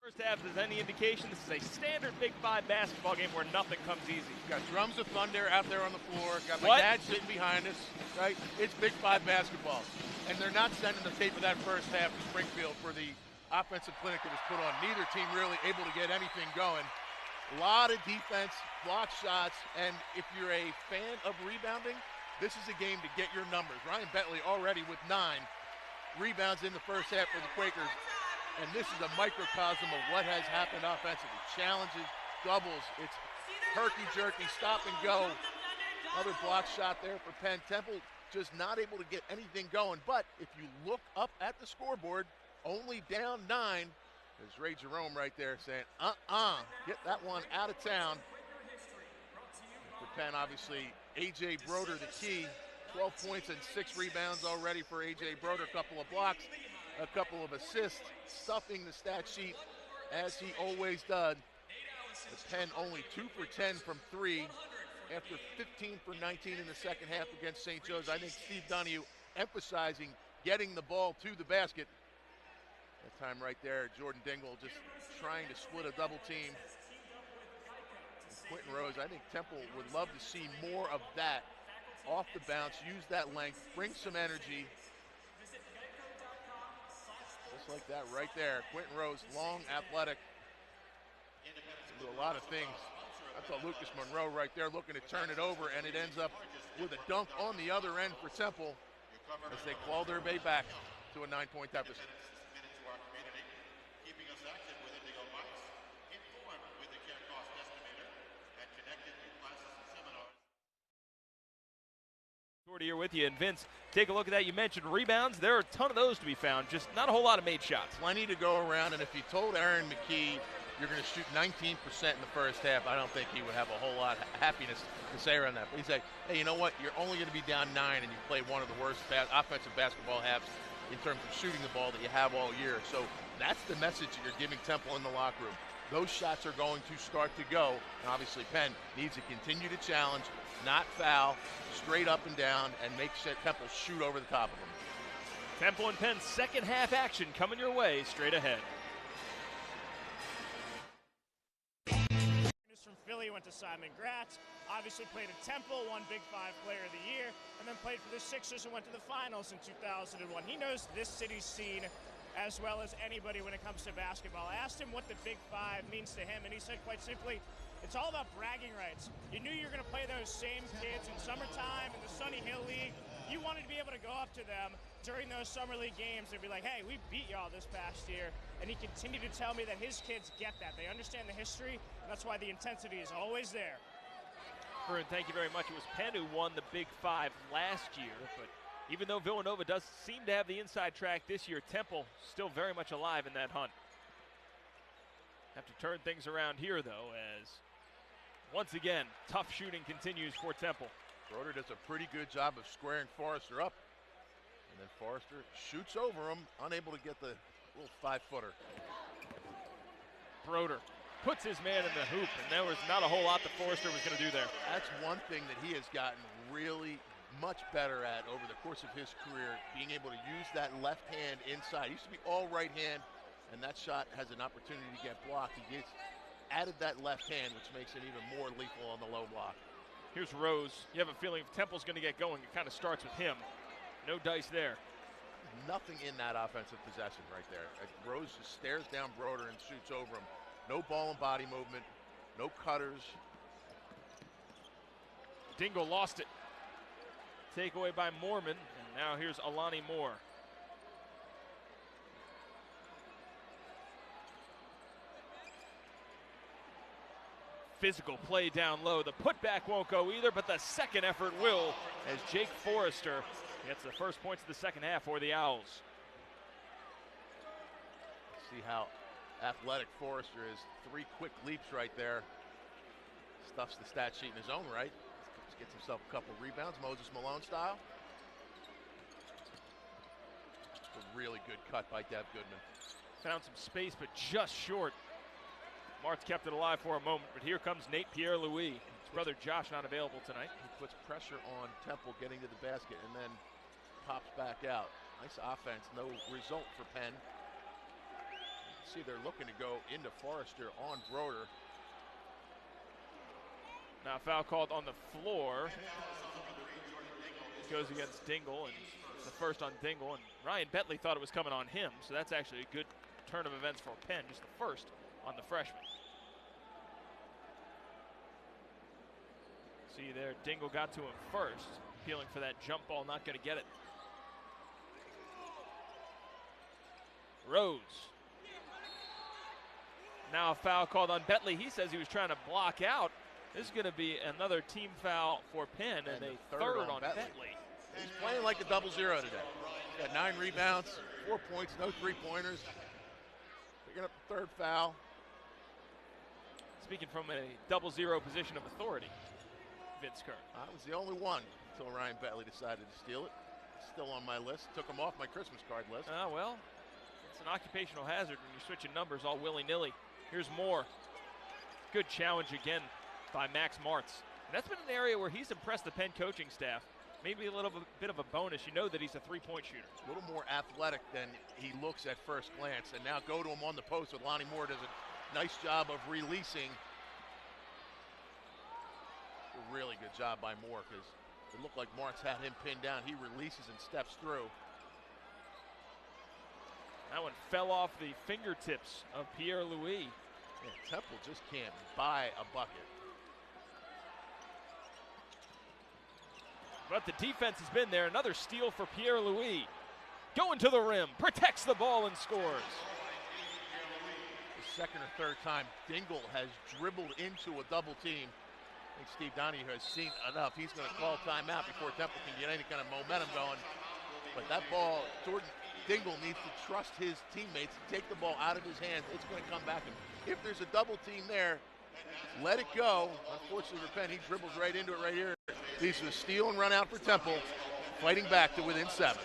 First half is any indication, this is a standard Big 5 basketball game where nothing comes easy. Got drums of thunder out there on the floor. Got my dad sitting behind us, right? It's Big 5 basketball. And they're not sending the tape of that first half to Springfield for the offensive clinic that was put on. Neither team really able to get anything going. A lot of defense, block shots, and if you're a fan of rebounding, this is a game to get your numbers. Ryan Bentley already with 9 rebounds in the first half for the Quakers. And this is a microcosm of what has happened offensively. Challenges, doubles, it's herky-jerky, stop and go. Another block shot there for Penn. Temple just not able to get anything going. But if you look up at the scoreboard, only down 9. There's Ray Jerome right there saying, get that one out of town. For Penn, obviously, A.J. Brodeur the key. 12 points and 6 rebounds already for A.J. Brodeur. A couple of blocks, a couple of assists, stuffing the stat sheet as he always does. The Penn only 2 for 10 from 3 after 15 for 19 in the second half against St. Joe's. I think Steve Donahue emphasizing getting the ball to the basket. That time right there, Jordan Dingle just trying to split a double team. Quentin Rose, I think Temple would love to see more of that off the bounce, use that length, bring some energy. Just like that right there. Quentin Rose, long, athletic, do a lot of things. That's a Lucas Monroe right there looking to turn it over, and it ends up with a dunk on the other end for Temple as they claw their way back to a 9-point deficit. Here with you, and Vince, take a look at that. You mentioned rebounds. There are a ton of those to be found, just not a whole lot of made shots. Plenty to go around, and if you told Aaron McKee you're going to shoot 19% in the first half, I don't think he would have a whole lot of happiness to say around that. But he's like, hey, you know what? You're only going to be down 9, and you play one of the worst offensive basketball halves in terms of shooting the ball that you have all year. So that's the message that you're giving Temple in the locker room. Those shots are going to start to go, and obviously Penn needs to continue to challenge, not foul, straight up and down, and make Temple shoot over the top of them. Temple and Penn's second half action coming your way straight ahead. From Philly, went to Simon Gratz, obviously played at Temple, won Big Five Player of the Year, and then played for the Sixers and went to the finals in 2001. He knows this city's scene as well as anybody when it comes to basketball. I asked him what the Big Five means to him, and he said quite simply, it's all about bragging rights. You knew you were going to play those same kids in summertime in the Sunny Hill League. You wanted to be able to go up to them during those summer league games and be like, hey, we beat y'all this past year. And he continued to tell me that his kids get that. They understand the history, and that's why the intensity is always there. Vern, thank you very much. It was Penn who won the Big Five last year, but even though Villanova does seem to have the inside track this year, Temple still very much alive in that hunt. Have to turn things around here, though, as once again, tough shooting continues for Temple. Brodeur does a pretty good job of squaring Forrester up. And then Forrester shoots over him, unable to get the little 5-footer. Brodeur puts his man in the hoop, and there was not a whole lot that Forrester was going to do there. That's one thing that he has gotten really much better at over the course of his career, being able to use that left hand inside. He used to be all right hand, and that shot has an opportunity to get blocked. He gets added that left hand, which makes it even more lethal on the low block. Here's Rose. You have a feeling if Temple's going to get going, it kind of starts with him. No dice there. Nothing in that offensive possession right there. Rose just stares down Brodeur and shoots over him. No ball and body movement, no cutters. Dingle lost it. Takeaway by Moorman, and now here's Alani Moore. Physical play down low. The putback won't go either, but the second effort will, as Jake Forrester gets the first points of the second half for the Owls. See how athletic Forrester is. 3 quick leaps right there. Stuffs the stat sheet in his own right. Gets himself a couple rebounds, Moses Malone style. Just a really good cut by Dev Goodman. Found some space, but just short. Martz kept it alive for a moment, but here comes Nate Pierre-Louis. His brother Josh not available tonight. He puts pressure on Temple getting to the basket and then pops back out. Nice offense, no result for Penn. See, they're looking to go into Forrester on Brodeur. Now foul called on the floor. Goes against Dingle, and it's the first on Dingle, and Ryan Bentley thought it was coming on him, so that's actually a good turn of events for Penn, just the first on the freshman. See there, Dingle got to him first, appealing for that jump ball, not going to get it. Rose. Now a foul called on Bentley. He says he was trying to block out. This is going to be another team foul for Penn, and a third on Bentley. He's playing like a 0-0 today. Got 9 rebounds, 4 points, no 3-pointers. Picking up the third foul. Speaking from a 0-0 position of authority, Vince Kern. I was the only one until Ryan Bentley decided to steal it. Still on my list. Took him off my Christmas card list. Well, it's an occupational hazard when you're switching numbers all willy-nilly. Here's Moore. Good challenge again by Max Martz. And that's been an area where he's impressed the Penn coaching staff. maybe a little bit of a bonus. You know that he's a three-point shooter. A little more athletic than he looks at first glance. And now go to him on the post with Lonnie Moore. Does a nice job of releasing. A really good job by Moore, because it looked like Martz had him pinned down. He releases and steps through. That one fell off the fingertips of Pierre-Louis. Yeah, Temple just can't buy a bucket. But the defense has been there. Another steal for Pierre-Louis. Going to the rim, protects the ball and scores. The second or third time Dingle has dribbled into a double team. I think Steve Donahue has seen enough. He's going to call timeout before Temple can get any kind of momentum going. But that ball, Jordan Dingle needs to trust his teammates to take the ball out of his hands. It's going to come back. And if there's a double team there, let it go. Unfortunately for Penn, he dribbles right into it right here. Leads to a steal and run out for Temple, fighting back to within 7.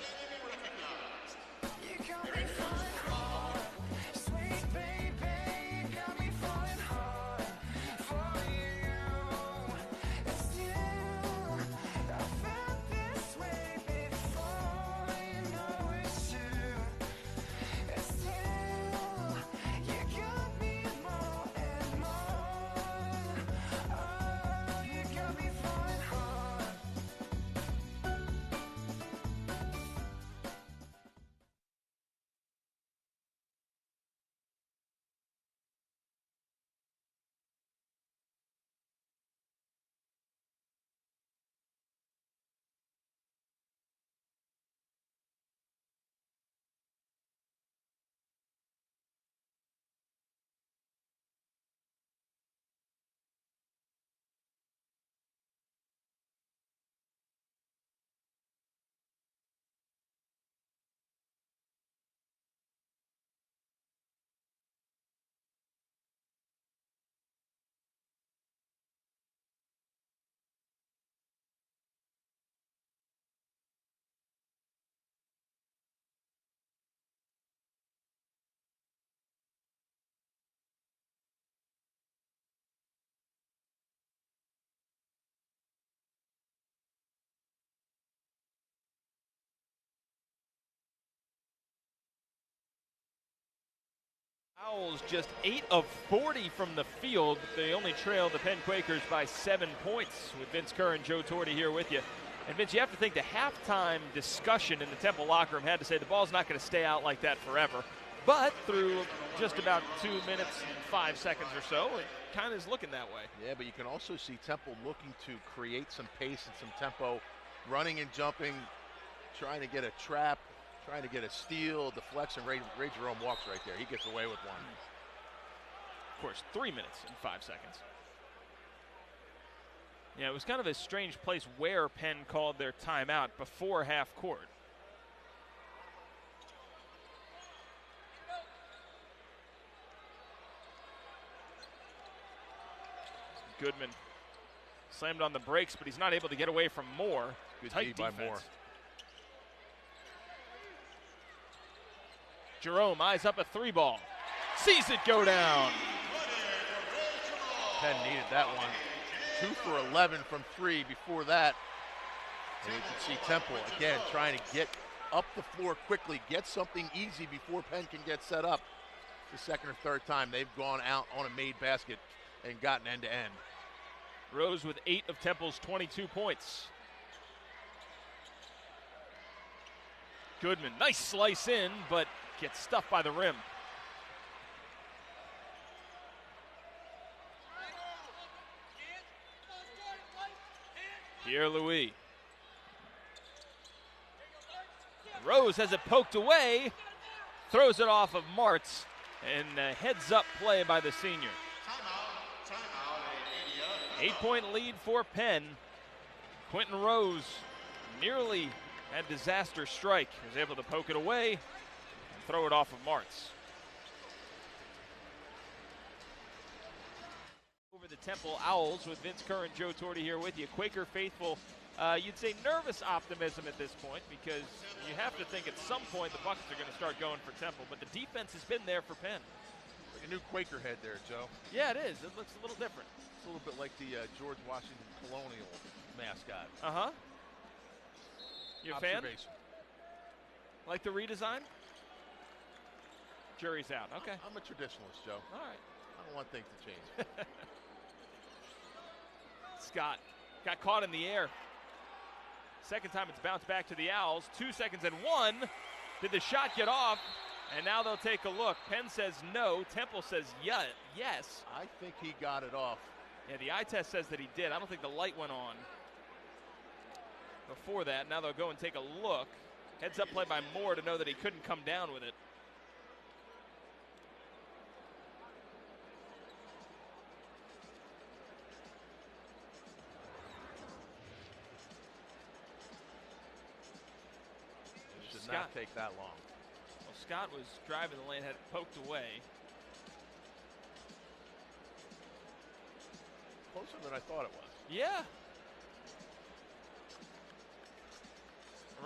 Owls just 8 of 40 from the field. They only trail the Penn Quakers by 7 points, with Vince Kerr and Joe Torti here with you. And Vince, you have to think the halftime discussion in the Temple locker room had to say the ball's not going to stay out like that forever. But through just about 2 minutes and 5 seconds or so, it kind of is looking that way. Yeah, but you can also see Temple looking to create some pace and some tempo, running and jumping, trying to get a trap, trying to get a steal, deflection. Ray Jerome walks right there. He gets away with one. Of course, 3 minutes and 5 seconds. Yeah, it was kind of a strange place where Penn called their timeout before half court. Goodman slammed on the brakes, but he's not able to get away from Moore. Good Tight defense by Moore. Moore. Jerome eyes up a 3-ball. Sees it go down. Penn needed that one. 2 for 11 from 3 before that. And you can see Temple, again, trying to get up the floor quickly, get something easy before Penn can get set up. The second or third time they've gone out on a made basket and gotten end-to-end. Rose with 8 of Temple's 22 points. Goodman, nice slice in, but gets stuffed by the rim. Pierre-Louis. Rose has it poked away, throws it off of Martz, and a heads-up play by the senior. 8-point lead for Penn. Quentin Rose nearly had disaster strike. He was able to poke it away and throw it off of Martz. Over the Temple Owls with Vince Kerr and Joe Torti here with you. Quaker faithful, you'd say nervous optimism at this point, because you have to think at some point the buckets are going to start going for Temple, but the defense has been there for Penn. Like a new Quaker head there, Joe. Yeah, it is. It looks a little different. It's a little bit like the George Washington Colonial mascot. Uh-huh. You a fan? observation. Like the redesign? Jury's out. Okay. I'm a traditionalist, Joe. All right. I don't want things to change. Scott got caught in the air. Second time it's bounced back to the Owls. 2 seconds and 1. Did the shot get off? And now they'll take a look. Penn says no. Temple says yes. I think he got it off. Yeah, the eye test says that he did. I don't think the light went on before that. Now they'll go and take a look. Heads up play by Moore to know that he couldn't come down with it. It should not take that long. Well, Scott was driving the lane, had it poked away. Closer than I thought it was. Yeah.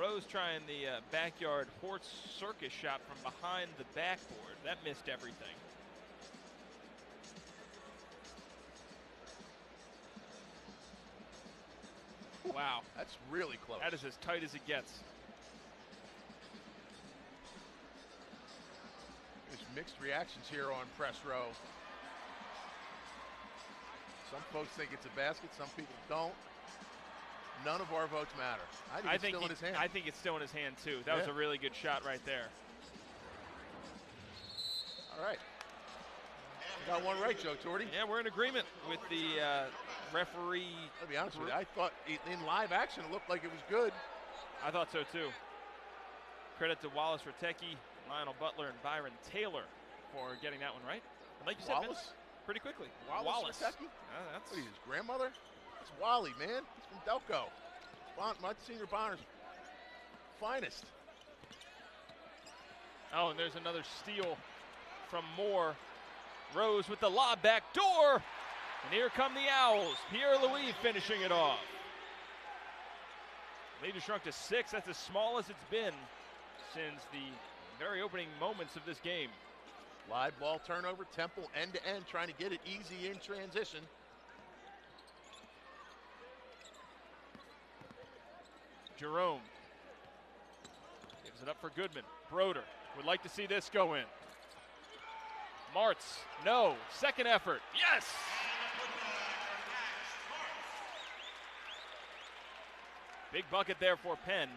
Rose trying the backyard horse circus shot from behind the backboard. That missed everything. Wow. That's really close. That is as tight as it gets. There's mixed reactions here on press row. Some folks think it's a basket, some people don't. None of our votes matter. I think it's still in his hand. I think it's still in his hand, too. That was a really good shot right there. All right. Got one right, Joe Torti. Yeah, we're in agreement with the referee. I'll be honest with you. I thought in live action it looked like it was good. I thought so, too. Credit to Wallace Rattecki, Lionel Butler, and Byron Taylor for getting that one right. And like you said, Wallace? Vince, pretty quickly. Wallace Rattecki? That's what, his grandmother? It's Wally, man. He's from Delco. My senior Bonner's finest. Oh, and there's another steal from Moore. Rose with the lob back door. And here come the Owls. Pierre-Louis finishing it off. Lead has shrunk to 6. That's as small as it's been since the very opening moments of this game. Live ball turnover. Temple end-to-end trying to get it easy in transition. Jerome gives it up for Goodman. Brodeur would like to see this go in. Martz, no. Second effort, yes! Big bucket there for Penn.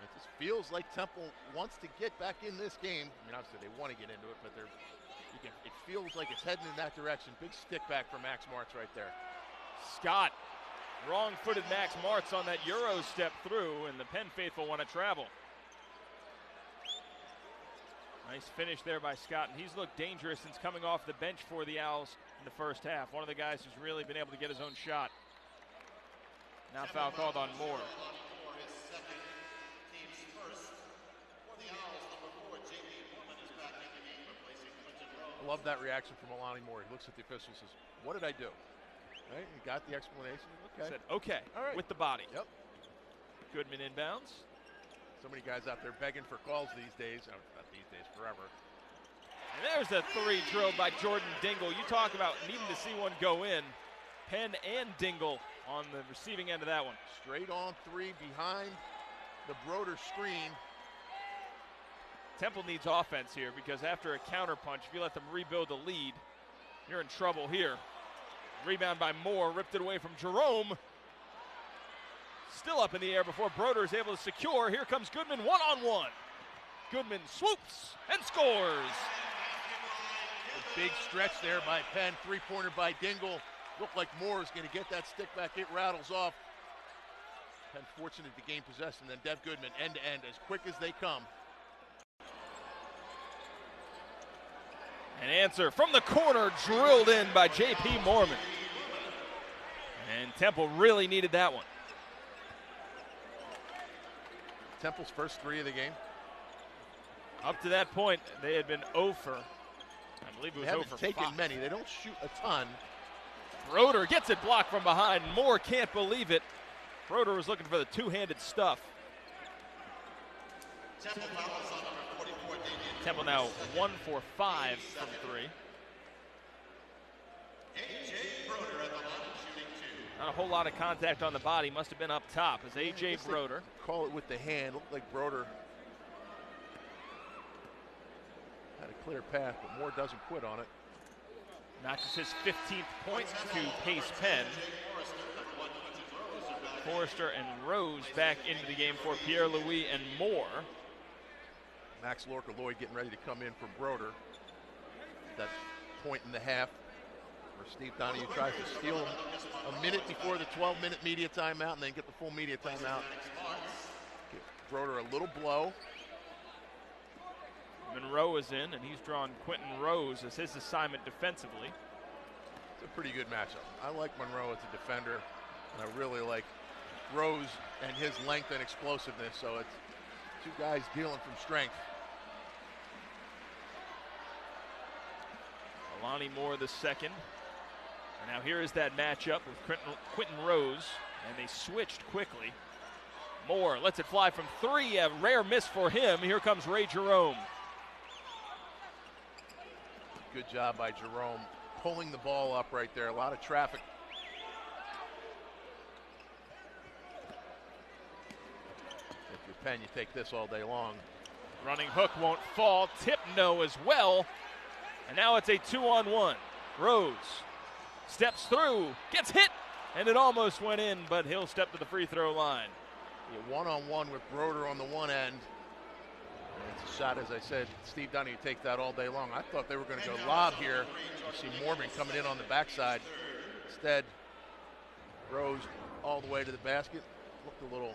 It just feels like Temple wants to get back in this game. I mean, obviously they want to get into it, but it feels like it's heading in that direction. Big stick back for Max Martz right there. Scott. Wrong-footed Max Martz on that Euro step through, and the Penn faithful want to travel. Nice finish there by Scott, and he's looked dangerous since coming off the bench for the Owls in the first half. One of the guys who's really been able to get his own shot. Now foul called on Moore. I love that reaction from Alani Moore. He looks at the official and says, "What did I do?" Right? He got the explanation. Okay. Said, okay, all right, with the body. Yep. Goodman inbounds. So many guys out there begging for calls these days. Oh, not these days, forever. And there's a three drilled by Jordan Dingle. You talk about needing to see one go in. Penn and Dingle on the receiving end of that one. Straight on three behind the Brodeur screen. Temple needs offense here because after a counter punch, if you let them rebuild the lead, you're in trouble here. Rebound by Moore, ripped it away from Jerome. Still up in the air before Brodeur is able to secure. Here comes Goodman one-on-one. Goodman swoops and scores. A big stretch there by Penn. Three-pointer by Dingle. Looked like Moore is going to get that stick back. It rattles off. Penn fortunate to gain possession. Then Dev Goodman end-to-end as quick as they come. An answer from the corner drilled in by J.P. Mormon. And Temple really needed that one. Temple's first three of the game. Up to that point, they had been 0 for, I believe it was 0 for 5. They haven't taken many. They don't shoot a ton. Brodeur gets it blocked from behind. Moore can't believe it. Brodeur was looking for the two-handed stuff. Temple now 1 for 5 from 3. a whole lot of contact on the body. Must have been up top as A.J. Brodeur. Call it with the hand. Looked like Brodeur had a clear path, but Moore doesn't quit on it. Notches his 15th point to pace Penn. Forrester and Rose back into the game for Pierre-Louis and Moore. Max Lorca-Lloyd getting ready to come in for Brodeur. That point and a half where Steve Donahue tries to steal a minute before the 12-minute media timeout and then get the full media timeout. Give Brodeur a little blow. Monroe is in, and he's drawn Quentin Rose as his assignment defensively. It's a pretty good matchup. I like Monroe as a defender, and I really like Rose and his length and explosiveness, so it's two guys dealing from strength. Alani Moore the second. And now here is that matchup with Quentin Rose, and they switched quickly. Moore lets it fly from three, a rare miss for him. Here comes Ray Jerome. Good job by Jerome pulling the ball up right there. A lot of traffic. If you're Penn, you take this all day long. Running hook won't fall. Tip no as well. And now it's a 2-on-1. Rose steps through, gets hit, and it almost went in, but he'll step to the free throw line. Yeah, one-on-one with Brodeur on the one end. And it's a shot, as I said, Steve Donahue take that all day long. I thought they were going to go lob here. You see Morgan coming in on the backside. Instead, Rose all the way to the basket. Looked a little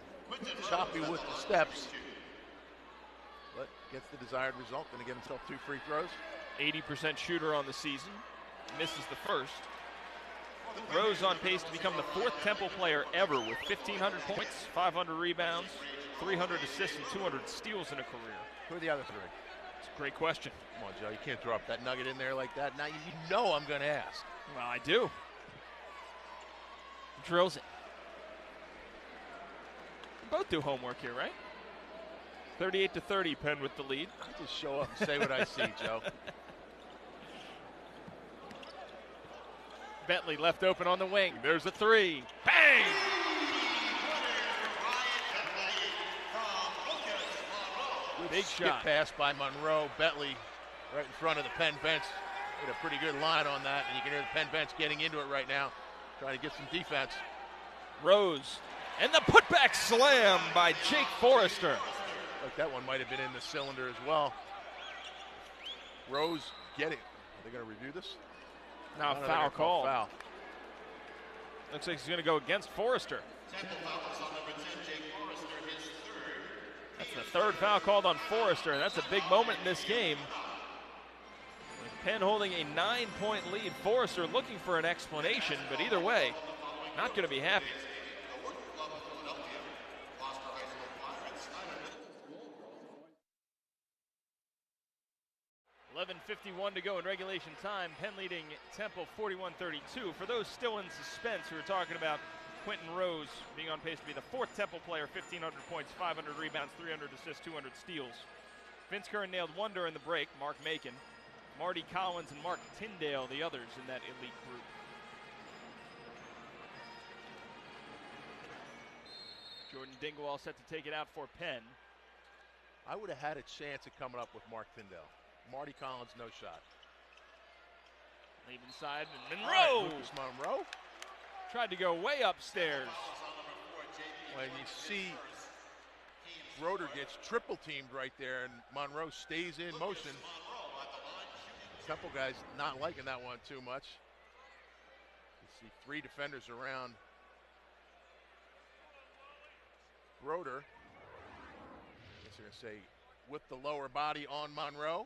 choppy with the steps, but gets the desired result. Going to get himself 2 free throws. 80% shooter on the season. Misses the first. Rose on pace to become the 4th Temple player ever with 1,500 points, 500 rebounds, 300 assists, and 200 steals in a career. Who are the other 3? It's a great question. Come on, Joe. You can't drop that nugget in there like that. Now you know I'm going to ask. Well, I do. Drills it. Both do homework here, right? 38-30, Penn with the lead. I just show up and say what I see, Joe. Bentley left open on the wing. There's a 3. Bang! Big Skip shot. Pass by Monroe. Bentley right in front of the Penn bench. Hit a pretty good line on that, and you can hear the Penn bench getting into it right now, trying to get some defense. Rose, and the putback slam by Jake Forrester. Like that one might have been in the cylinder as well. Rose getting. Are they going to review this? Now No, foul call. Foul. Looks like he's going to go against Forrester. That's the 3rd foul called on Forrester, and that's a big moment in this game. With Penn holding a 9-point lead, Forrester looking for an explanation, but either way, not going to be happy. 11:51 to go in regulation time. Penn leading Temple 41-32. For those still in suspense who are talking about Quentin Rose being on pace to be the 4th Temple player, 1,500 points, 500 rebounds, 300 assists, 200 steals. Vince Curran nailed one during the break, Mark Macon. Marty Collins and Mark Tyndale, the others in that elite group. Jordan Dingwall set to take it out for Penn. I would have had a chance at coming up with Mark Tyndale. Marty Collins, no shot. Leave inside, and Monroe! Lucas Monroe. Tried to go way upstairs. When you see Brodeur gets triple teamed right there and Monroe stays in motion. Temple guys not liking that one too much. You see 3 defenders around Brodeur. I guess you're going to say with the lower body on Monroe.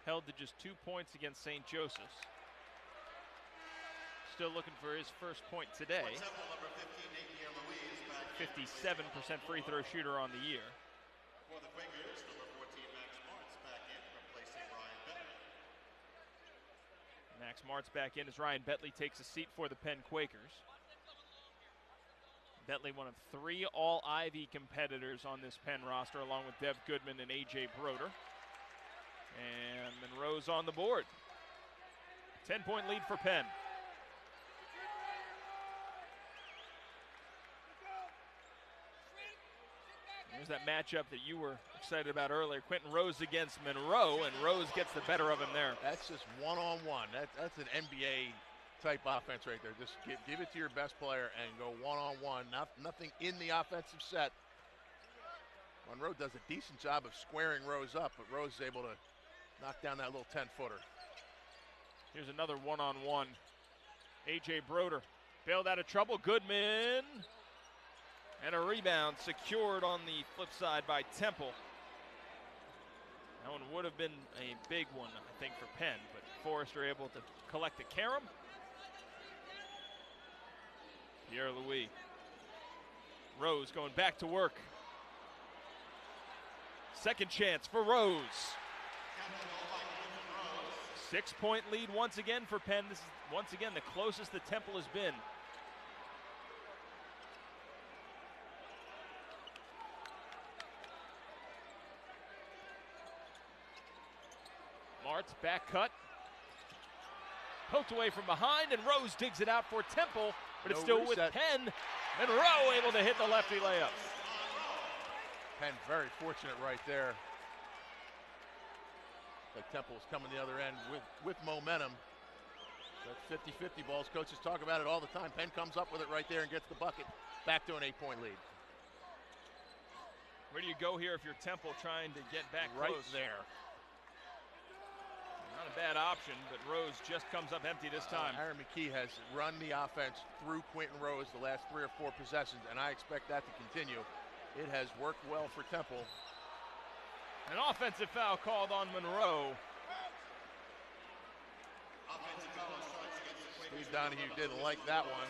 Held to just 2 points against St. Joseph's. Still looking for his first point today. 57% free throw shooter on the year. Max Martz back in as Ryan Bentley takes a seat for the Penn Quakers. Bentley, one of 3 All-Ivy competitors on this Penn roster, along with Dev Goodman and A.J. Brodeur. And Monroe's on the board. 10-point lead for Penn. There's that matchup that you were excited about earlier. Quentin Rose against Monroe, and Rose gets the better of him there. That's just one-on-one. That's an NBA-type offense right there. Just give it to your best player and go one-on-one. Nothing in the offensive set. Monroe does a decent job of squaring Rose up, but Rose is able to knock down that little 10-footer. Here's another one-on-one. A.J. Brodeur bailed out of trouble. Goodman. And a rebound secured on the flip side by Temple. That one would have been a big one, I think, for Penn, but Forrester able to collect the carom. Pierre-Louis. Rose going back to work. Second chance for Rose. 6-point lead once again for Penn. This is once again the closest that Temple has been. Martz back cut. Poked away from behind, and Rose digs it out for Temple, but it's still with Penn. Monroe able to hit the lefty layup. Penn very fortunate right there. Like Temple's coming the other end with momentum. That 50-50 balls, coaches talk about it all the time. Penn comes up with it right there and gets the bucket. Back to an 8-point lead. Where do you go here if you're Temple trying to get back right close? There. Not a bad option, but Rose just comes up empty this time. Aaron McKee has run the offense through Quentin Rose the last 3 or 4 possessions, and I expect that to continue. It has worked well for Temple. An offensive foul called on Monroe. Steve Donahue didn't like that one.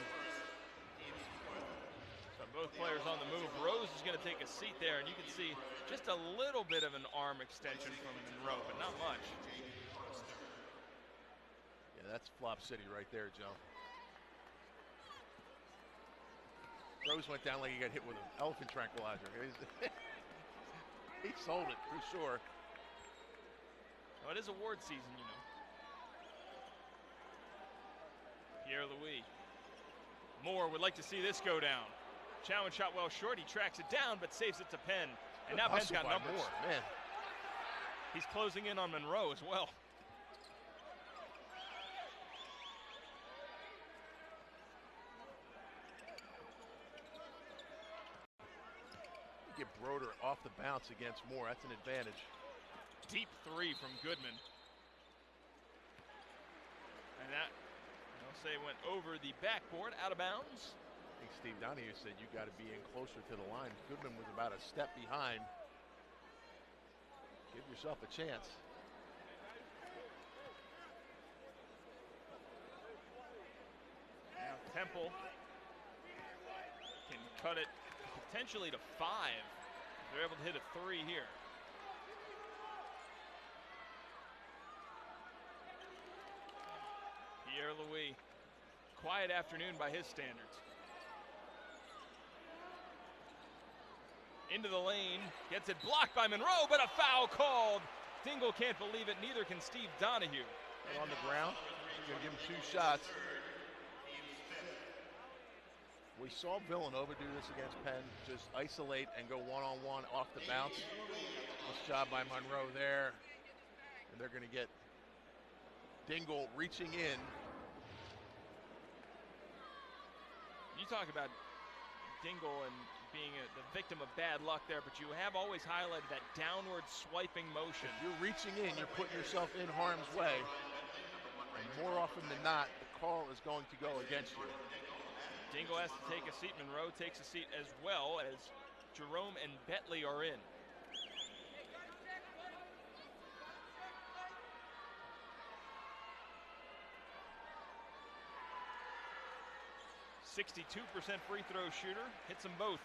So both players on the move. Rose is going to take a seat there, and you can see just a little bit of an arm extension from Monroe, but not much. Yeah, that's Flop City right there, Joe. Rose went down like he got hit with an elephant tranquilizer. He sold it for sure. Well, it is award season, you know. Pierre-Louis. Moore would like to see this go down. Chowan shot well short. He tracks it down, but saves it to Penn. And now Penn's got numbers. Moore, man. He's closing in on Monroe as well. Get Brodeur off the bounce against Moore. That's an advantage. Deep three from Goodman. And that, I'll say, went over the backboard, out of bounds. I think Steve Donahue said you got to be in closer to the line. Goodman was about a step behind. Give yourself a chance. Now Temple can cut it potentially to 5. They're able to hit a 3 here. Pierre-Louis, quiet afternoon by his standards. Into the lane, gets it blocked by Monroe, but a foul called. Dingle can't believe it, neither can Steve Donahue. On the ground, you're gonna give him 2 shots. We saw Villanova do this against Penn, just isolate and go one-on-one off the bounce. Nice job by Monroe there. And they're gonna get Dingle reaching in. You talk about Dingle and being the victim of bad luck there, but you have always highlighted that downward swiping motion. If you're reaching in, you're putting yourself in harm's way. And more often than not, the call is going to go against you. Dingle has to take a seat. Monroe takes a seat as well, as Jerome and Betley are in. .62% free throw shooter, hits them both.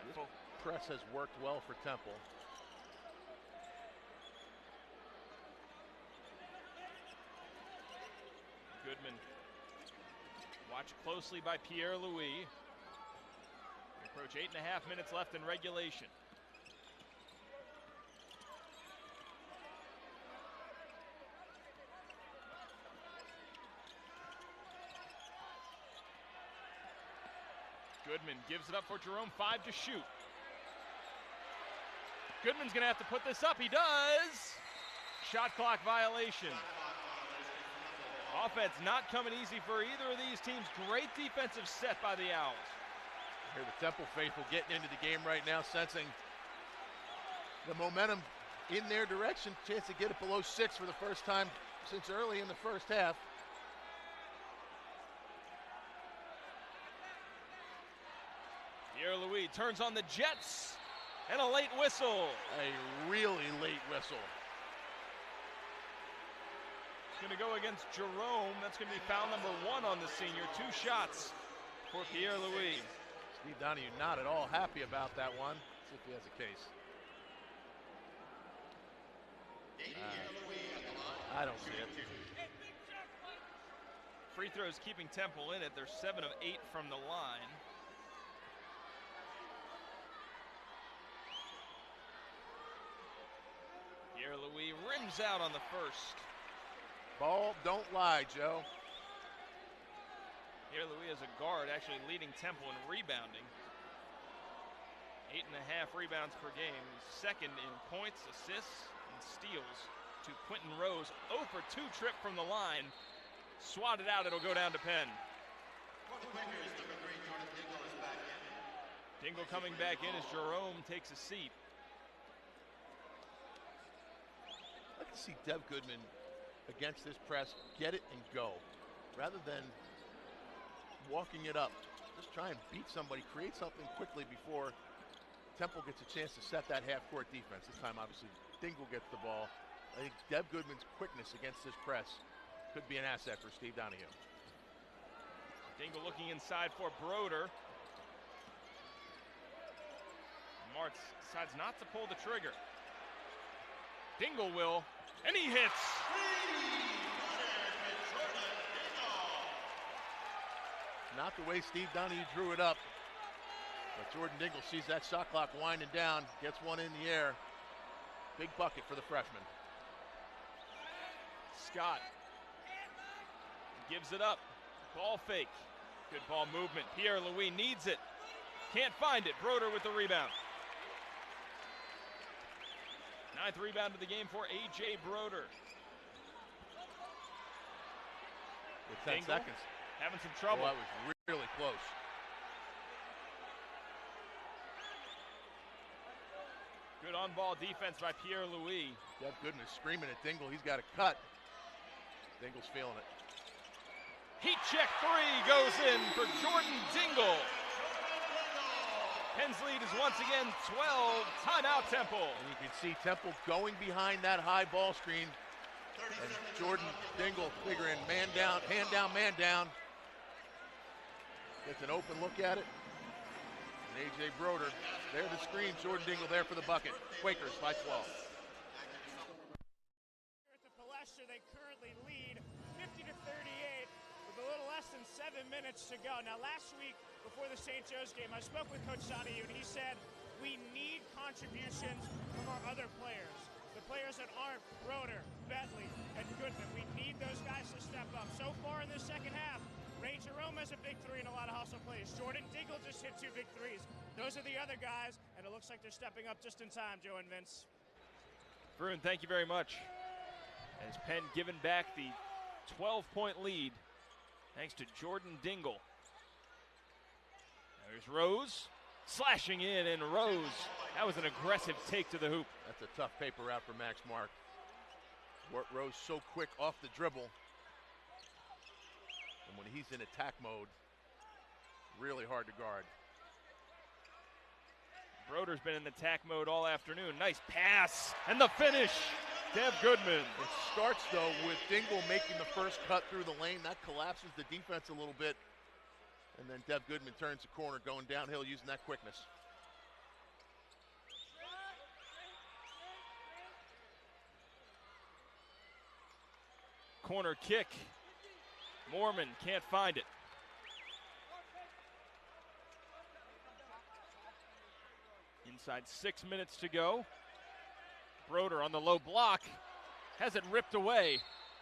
This press has worked well for Temple. Goodman watched closely by Pierre-Louis. We approach 8.5 minutes left in regulation. Goodman gives it up for Jerome, 5 to shoot. Goodman's gonna have to put this up, he does! Shot clock violation. Offense not coming easy for either of these teams. Great defensive set by the Owls. Here the Temple faithful getting into the game right now, sensing the momentum in their direction. Chance to get it below 6 for the first time since early in the first half. Pierre-Louis turns on the Jets, and a late whistle. A really late whistle. It's going to go against Jerome. That's going to be foul number 1 on the senior. 2 shots for Pierre-Louis. Steve Donahue not at all happy about that one. Let's see if he has a case. I don't see it. Free throws keeping Temple in it. They're 7 of 8 from the line. Pierre-Louis rims out on the first. Ball don't lie, Joe. Pierre-Louis as a guard actually leading Temple in rebounding. 8.5 rebounds per game. Second in points, assists, and steals to Quentin Rose. 0 for 2 trip from the line. Swatted out, it'll go down to Penn. Dingle coming back in as Jerome takes a seat. I can see Dev Goodman against this press, get it and go. Rather than walking it up, just try and beat somebody, create something quickly before Temple gets a chance to set that half-court defense. This time, obviously, Dingle gets the ball. I think Dev Goodman's quickness against this press could be an asset for Steve Donahue. Dingle looking inside for Brodeur. Martz decides not to pull the trigger. Dingle will, and he hits. Not the way Steve Donahue drew it up, but Jordan Dingle sees that shot clock winding down, gets one in the air. Big bucket for the freshman. Scott gives it up. Ball fake. Good ball movement. Pierre-Louis needs it. Can't find it. Brodeur with the rebound. 9th rebound of the game for A.J. Brodeur. With 10 Dingle seconds. Having some trouble. Oh, that was really close. Good on-ball defense by Pierre-Louis. Dev Goodman is screaming at Dingle. He's got a cut. Dingle's feeling it. Heat check 3 goes in for Jordan Dingle. Penn's lead is once again 12. Timeout, Temple. And you can see Temple going behind that high ball screen. And Jordan Dingle figuring man down, hand down, man down. Gets an open look at it. And A.J. Brodeur there to screen. Jordan Dingle there for the bucket. Quakers by 12. At the Palestra, they currently lead 50-38 with a little less than 7 minutes to go. Now, last week before the St. Joe's game, I spoke with Coach Donahue, and he said we need contributions from our other players. The players that aren't Brodeur, Bentley, and Goodman. We need those guys to step up. So far in the second half, Ray Jerome has a big 3 and a lot of hustle plays. Jordan Dingle just hit 2 big 3s. Those are the other guys, and it looks like they're stepping up just in time, Joe and Vince. Varun, thank you very much. As Penn given back the 12-point lead thanks to Jordan Dingle. There's Rose slashing in, and Rose, that was an aggressive take to the hoop. That's a tough paper route for Max Mark. Rose so quick off the dribble. And when he's in attack mode, really hard to guard. Brodeur's been in attack mode all afternoon. Nice pass, and the finish, Dev Goodman. It starts, though, with Dingle making the first cut through the lane. That collapses the defense a little bit. And then Dev Goodman turns the corner, going downhill using that quickness. Corner kick. Mormon can't find it. Inside 6 minutes to go. Brodeur on the low block. Has it ripped away.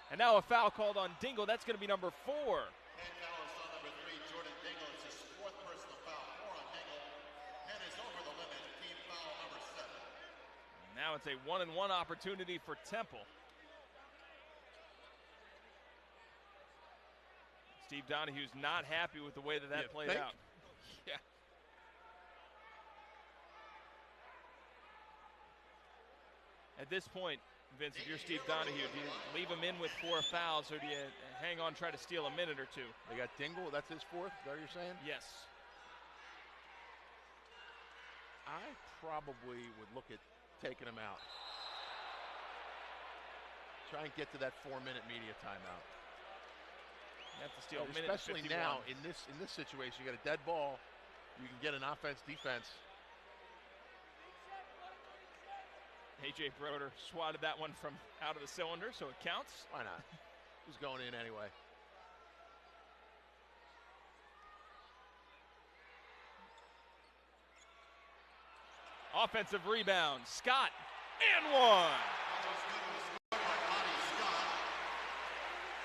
And now a foul called on Dingle. That's going to be number 4. Now it's a 1-and-1 opportunity for Temple. Steve Donahue's not happy with the way that played out. Yeah. At this point, Vince, if you're Steve Donahue, do you leave him in with 4 fouls, or do you hang on, try to steal a minute or two? They got Dingle, that's his 4th, is that what you're saying? Yes. I probably would look at taking him out. Try and get to that 4-minute media timeout. You have to steal a minute. Especially now in this situation, you got a dead ball, you can get an offense, defense. A.J. Brodeur swatted that one from out of the cylinder, so it counts. Why not? It was going in anyway. Offensive rebound, Scott, and one.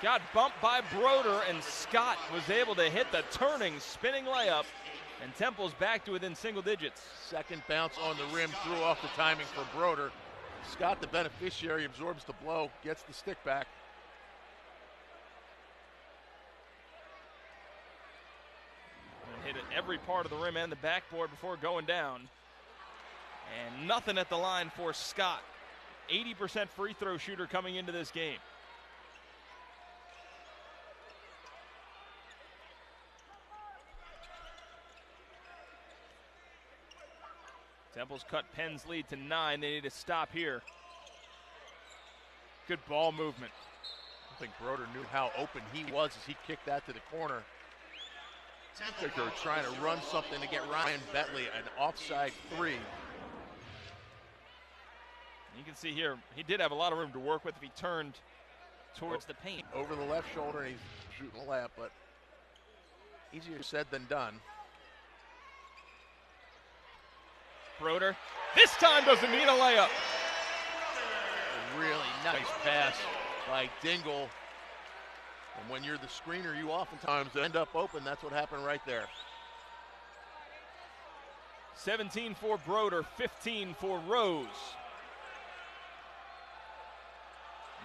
Got bumped by Brodeur, and Scott was able to hit the turning, spinning layup, and Temple's back to within single digits. Second bounce on the rim, threw off the timing for Brodeur. Scott, the beneficiary, absorbs the blow, gets the stick back. And hit at every part of the rim and the backboard before going down. And nothing at the line for Scott. 80% free throw shooter coming into this game. Temple's cut Penn's lead to 9. They need to stop here. Good ball movement. I think Brodeur knew how open he was as he kicked that to the corner. I think they were trying to run something to get Ryan Bentley an offside 3. You can see here, he did have a lot of room to work with if he turned towards the paint. Over the left shoulder, and he's shooting a layup, but easier said than done. Brodeur, this time doesn't need a layup. A really nice pass by Dingle. And when you're the screener, you oftentimes end up open. That's what happened right there. 17 for Brodeur, 15 for Rose.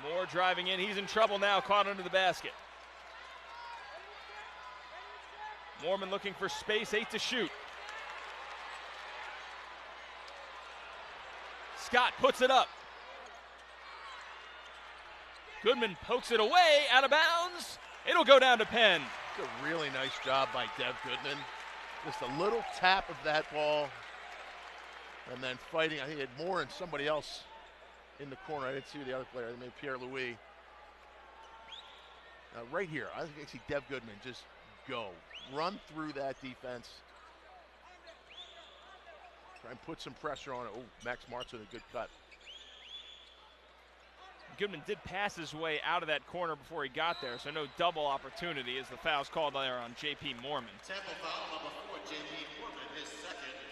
Moore driving in. He's in trouble now, caught under the basket. Mormon looking for space, 8 to shoot. Scott puts it up. Goodman pokes it away, out of bounds. It'll go down to Penn. It's a really nice job by Dev Goodman. Just a little tap of that ball, and then fighting. I think he had Moore and somebody else in the corner. I didn't see the other player. I made Pierre Louis. Right here, I think I see Dev Goodman just go. Run through that defense. Try and put some pressure on it. Oh, Max Martz with a good cut. Goodman did pass his way out of that corner before he got there, so no double opportunity as the foul's called there on J.P. Mormon.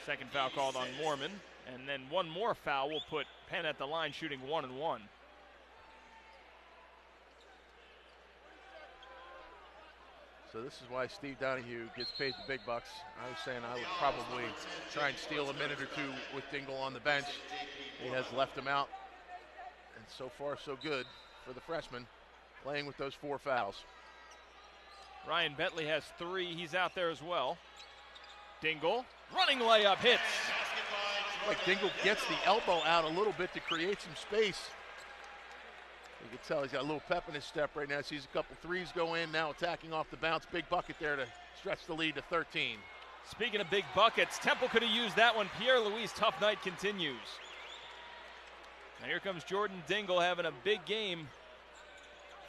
Second foul called on Mormon, and then one more foul will put Penn at the line shooting 1-and-1. So this is why Steve Donahue gets paid the big bucks. I was saying I would probably try and steal a minute or two with Dingle on the bench. He has left him out. And so far, so good for the freshman, playing with those 4 fouls. Ryan Bentley has 3. He's out there as well. Dingle, running layup, hits. Like Dingle gets the elbow out a little bit to create some space. You can tell he's got a little pep in his step right now. Sees a couple threes go in, now attacking off the bounce. Big bucket there to stretch the lead to 13. Speaking of big buckets, Temple could have used that one. Pierre Louis' tough night continues. Now here comes Jordan Dingle having a big game.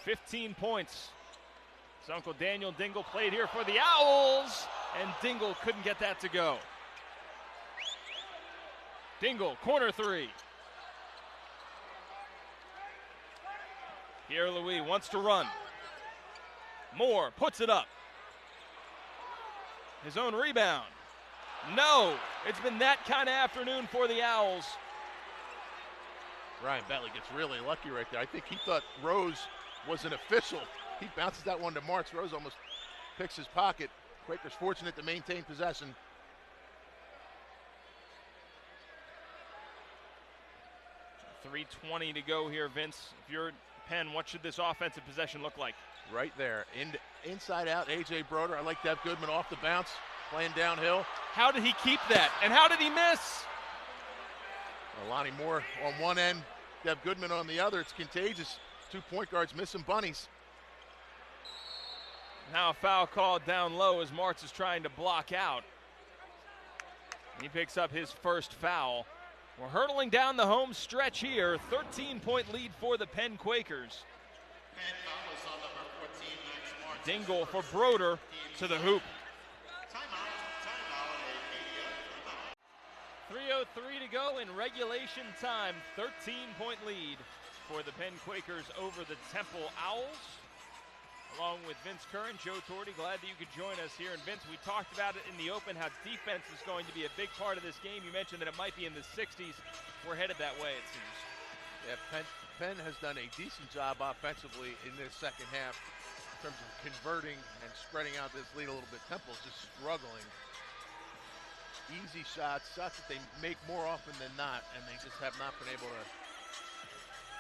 15 points. His uncle Daniel Dingle played here for the Owls, and Dingle couldn't get that to go. Dingle, corner 3. Pierre Louis wants to run. Moore puts it up. His own rebound. No, it's been that kind of afternoon for the Owls. Ryan Bentley gets really lucky right there. I think he thought Rose was an official. He bounces that one to Martz. Rose almost picks his pocket. Quakers fortunate to maintain possession. 3:20 to go here, Vince. If you're Penn, what should this offensive possession look like? Right there, inside out, A.J. Brodeur. I like Dev Goodman off the bounce, playing downhill. How did he keep that, and how did he miss? Lonnie Moore on one end, Dev Goodman on the other. It's contagious. 2 point guards missing bunnies. Now a foul called down low as Martz is trying to block out. He picks up his first foul. We're hurtling down the home stretch here. 13-point lead for the Penn Quakers. Dingle for Brodeur to the hoop. 3:03 to go in regulation time. 13-point lead for the Penn Quakers over the Temple Owls. Along with Vince Curran, Joe Torti, glad that you could join us here. And Vince, we talked about it in the open, how defense is going to be a big part of this game. You mentioned that it might be in the 60s. We're headed that way, it seems. Yeah, Penn has done a decent job offensively in this second half in terms of converting and spreading out this lead a little bit. Temple's just struggling. Easy shots that they make more often than not, and they just have not been able to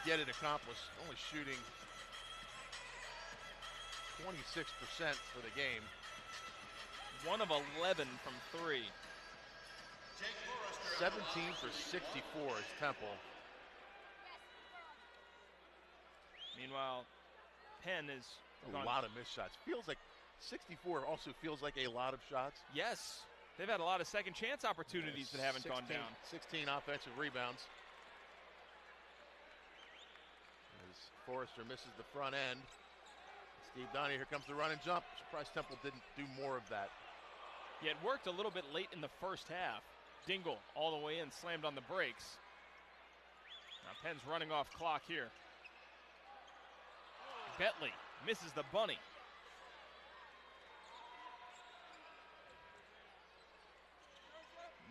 get it accomplished. Only shooting 26% for the game. 1 of 11 from 3. 17 for 64 is Temple. Meanwhile, Penn is a lot of missed shots. Feels like 64 also feels like a lot of shots. Yes. They've had a lot of second chance opportunities that haven't gone down. 16 offensive rebounds. As Forrester misses the front end. Steve Donnie, here comes the run and jump. Surprised Temple didn't do more of that. He had worked a little bit late in the first half. Dingle all the way in, slammed on the brakes. Now Penn's running off clock here. Bentley misses the bunny.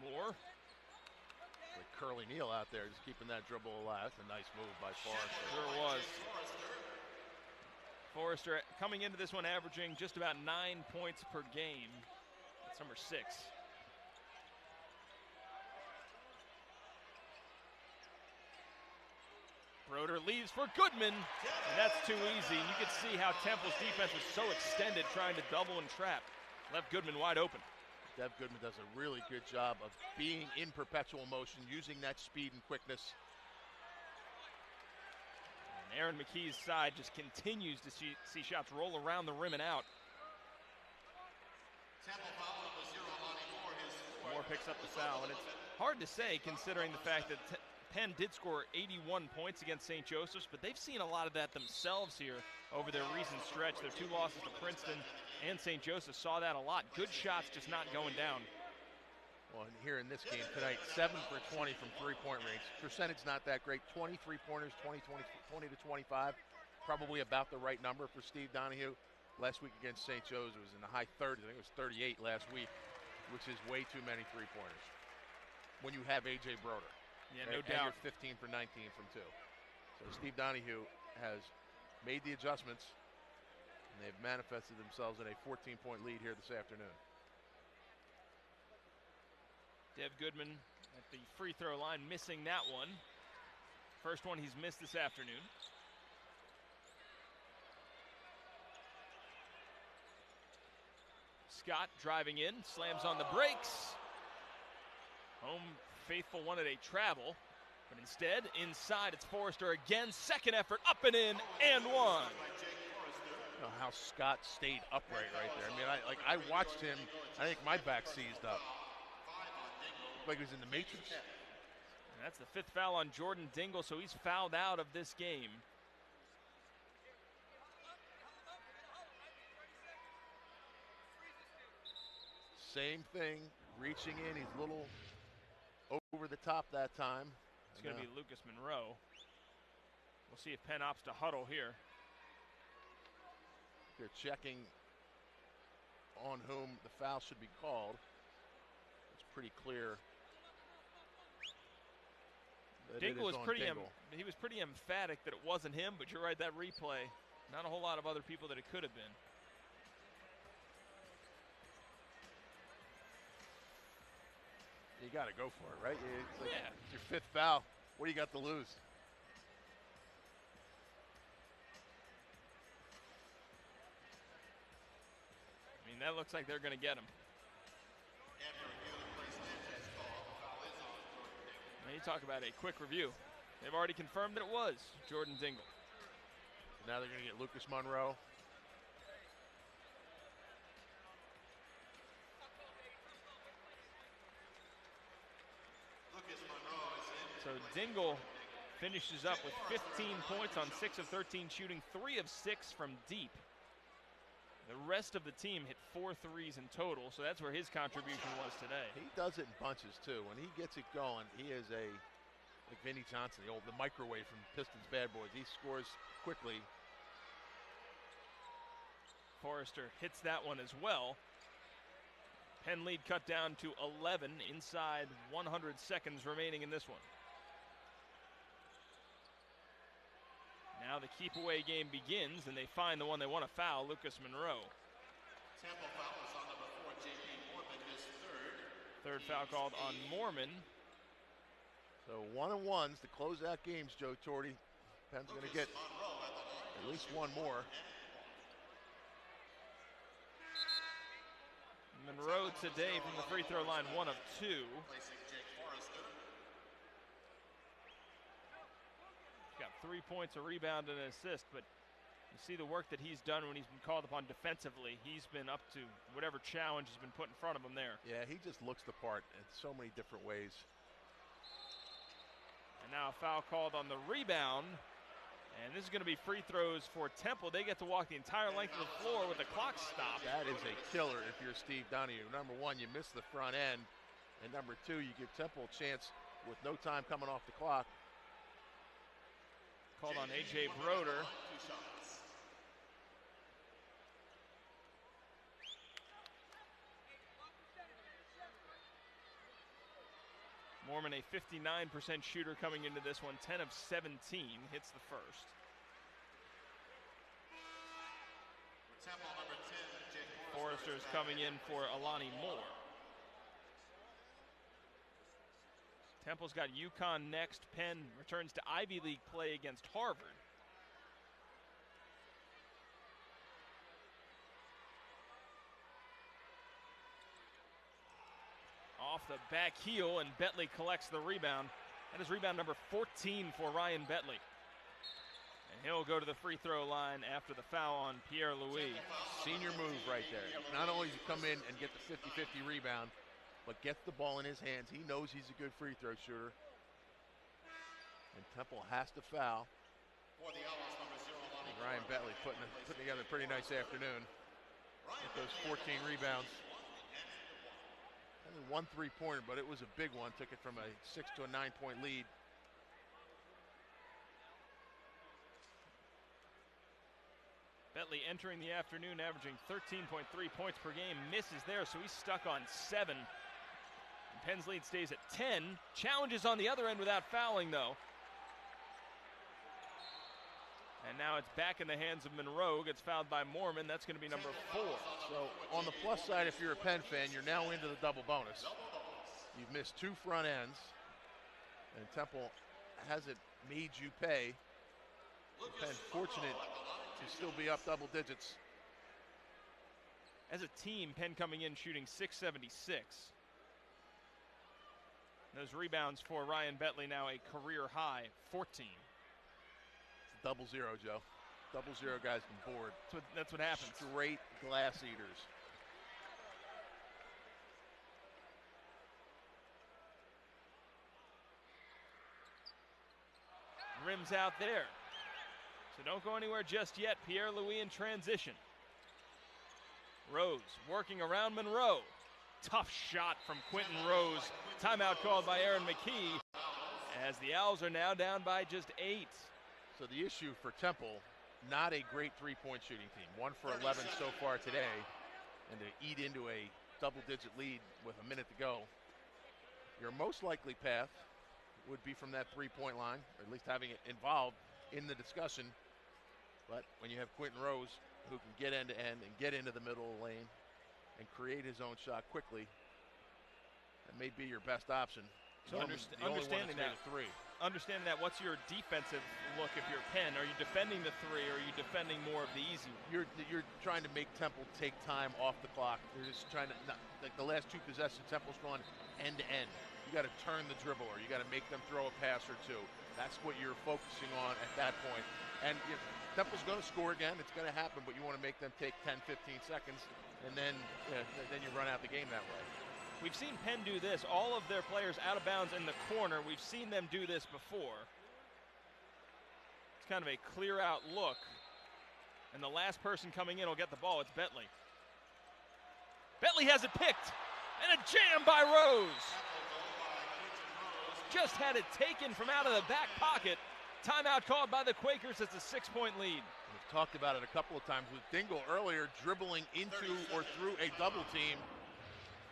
Moore. Like Curly Neal out there, just keeping that dribble alive. That's a nice move by Forrester. Sure was. Forrester coming into this one averaging just about 9 points per game. That's number 6. Brodeur leaves for Goodman, and that's too easy. And you can see how Temple's defense was so extended trying to double and trap. Left Goodman wide open. Dev Goodman does a really good job of being in perpetual motion, using that speed and quickness. And Aaron McKee's side just continues to see shots roll around the rim and out. Moore picks up the foul, and it's hard to say considering the fact that Penn did score 81 points against St. Joseph's, but they've seen a lot of that themselves here over their recent stretch. Their 2 losses to Princeton and St. Joseph saw that a lot. Good shots just not going down. Well, and here in this game tonight, 7 for 20 from three-point range. Percentage not that great. 23 pointers, 20 to 25. Probably about the right number for Steve Donahue. Last week against St. Joe's, it was in the high 30s. I think it was 38 last week, which is way too many three-pointers when you have A.J. Brodeur. Yeah, no doubt. You're 15 for 19 from 2. So Steve Donahue has made the adjustments, and they've manifested themselves in a 14-point lead here this afternoon. Dev Goodman at the free throw line, missing that one. First one he's missed this afternoon. Scott driving in, slams on the brakes. Home faithful wanted a travel, but instead, inside it's Forrester again. Second effort, up and in, and one. You know how Scott stayed upright right there. I mean, I watched him. I think my back seized up. Looked like he was in the Matrix. And that's the 5th foul on Jordan Dingle, so he's fouled out of this game. Same thing, reaching in. He's a little over the top that time. It's going to be Lucas Monroe. We'll see if Penn opts to huddle here. They're checking on whom the foul should be called. It's pretty clear. Dingle was he was pretty emphatic that it wasn't him, but you're right, that replay, not a whole lot of other people that it could have been. You got to go for it, right? It's like, it's your 5th foul. What do you got to lose? And that looks like they're going to get him. Now you talk about a quick review. They've already confirmed that it was Jordan Dingle. Now they're going to get Lucas Monroe. So Dingle finishes up with 15 points on 6 of 13 shooting, 3 of 6 from deep. The rest of the team hit 4 threes in total, so that's where his contribution was today. He does it in bunches too. When he gets it going, he is like Vinnie Johnson, the microwave from Pistons Bad Boys. He scores quickly. Forrester hits that one as well. Penn lead cut down to 11 inside 100 seconds remaining in this one. Now the keep away game begins, and they find the one they want to foul, Lucas Monroe. Temple foul was on number 4, J.P. Mormon, his Third foul called on Mormon. So 1-on-1s to close out games, Joe Torti. Penn's going to get at least one more. Monroe today from the free throw line, 1 of 2. Got 3 points, a rebound, and an assist, but you see the work that he's done when he's been called upon defensively. He's been up to whatever challenge has been put in front of him there. Yeah, he just looks the part in so many different ways. And now a foul called on the rebound. And this is going to be free throws for Temple. They get to walk the entire length of the floor with the clock stopped. That is a killer if you're Steve Donahue. Number one, you miss the front end. And number two, you give Temple a chance with no time coming off the clock. Called on A.J. Brodeur. Mormon, a 59% shooter coming into this one, 10 of 17, hits the first. Forrester is coming in for Alani Moore. Temple's got UConn next. Penn returns to Ivy League play against Harvard. Off the back heel, and Betley collects the rebound. That is rebound number 14 for Ryan Betley. And he'll go to the free throw line after the foul on Pierre Louis. Senior move right there. Not only does he come in and get the 50-50 rebound, but gets the ball in his hands. He knows he's a good free throw shooter. And Temple has to foul. And Ryan Betley putting together a pretty nice afternoon. Get those 14 rebounds. Only 1 3-pointer, but it was a big one. Took it from a 6 to a 9-point lead. Betley entering the afternoon, averaging 13.3 points per game. Misses there, so he's stuck on 7. And Penn's lead stays at 10. Challenges on the other end without fouling, though. And now it's back in the hands of Monroe. Gets fouled by Mormon. That's going to be number 4. So on the plus side, if you're a Penn fan, you're now into the double bonus. You've missed 2 front ends, and Temple hasn't made you pay. Penn fortunate to still be up double digits. As a team, Penn coming in shooting .676. Those rebounds for Ryan Betley now a career high 14. 0-0, Joe. 0-0 guys can board. That's what happens. Straight glass eaters. Rims out there. So don't go anywhere just yet. Pierre Louis in transition. Rose working around Monroe. Tough shot from Quentin Rose. Timeout called by Aaron McKee as the Owls are now down by just 8. So the issue for Temple, not a great 3-point shooting team. 1 for 11 so far today. And to eat into a double-digit lead with a minute to go. Your most likely path would be from that 3-point line, or at least having it involved in the discussion. But when you have Quentin Rose, who can get end-to-end and get into the middle of the lane and create his own shot quickly, that may be your best option. So understanding that, what's your defensive look if you're Penn? Are you defending the three, or are you defending more of the easy one? You're trying to make Temple take time off the clock. They're just trying to, like the last two possessions, Temple's gone end to end. You got to turn the dribble, or you got to make them throw a pass or two. That's what you're focusing on at that point. And Temple's going to score again. It's going to happen, but you want to make them take 10, 15 seconds, and then you run out the game that way. We've seen Penn do this. All of their players out of bounds in the corner. We've seen them do this before. It's kind of a clear-out look. And the last person coming in will get the ball. It's Bentley. Bentley has it picked. And a jam by Rose. Just had it taken from out of the back pocket. Timeout called by the Quakers. It's a 6-point lead. We've talked about it a couple of times with Dingle earlier, dribbling into or through a double team.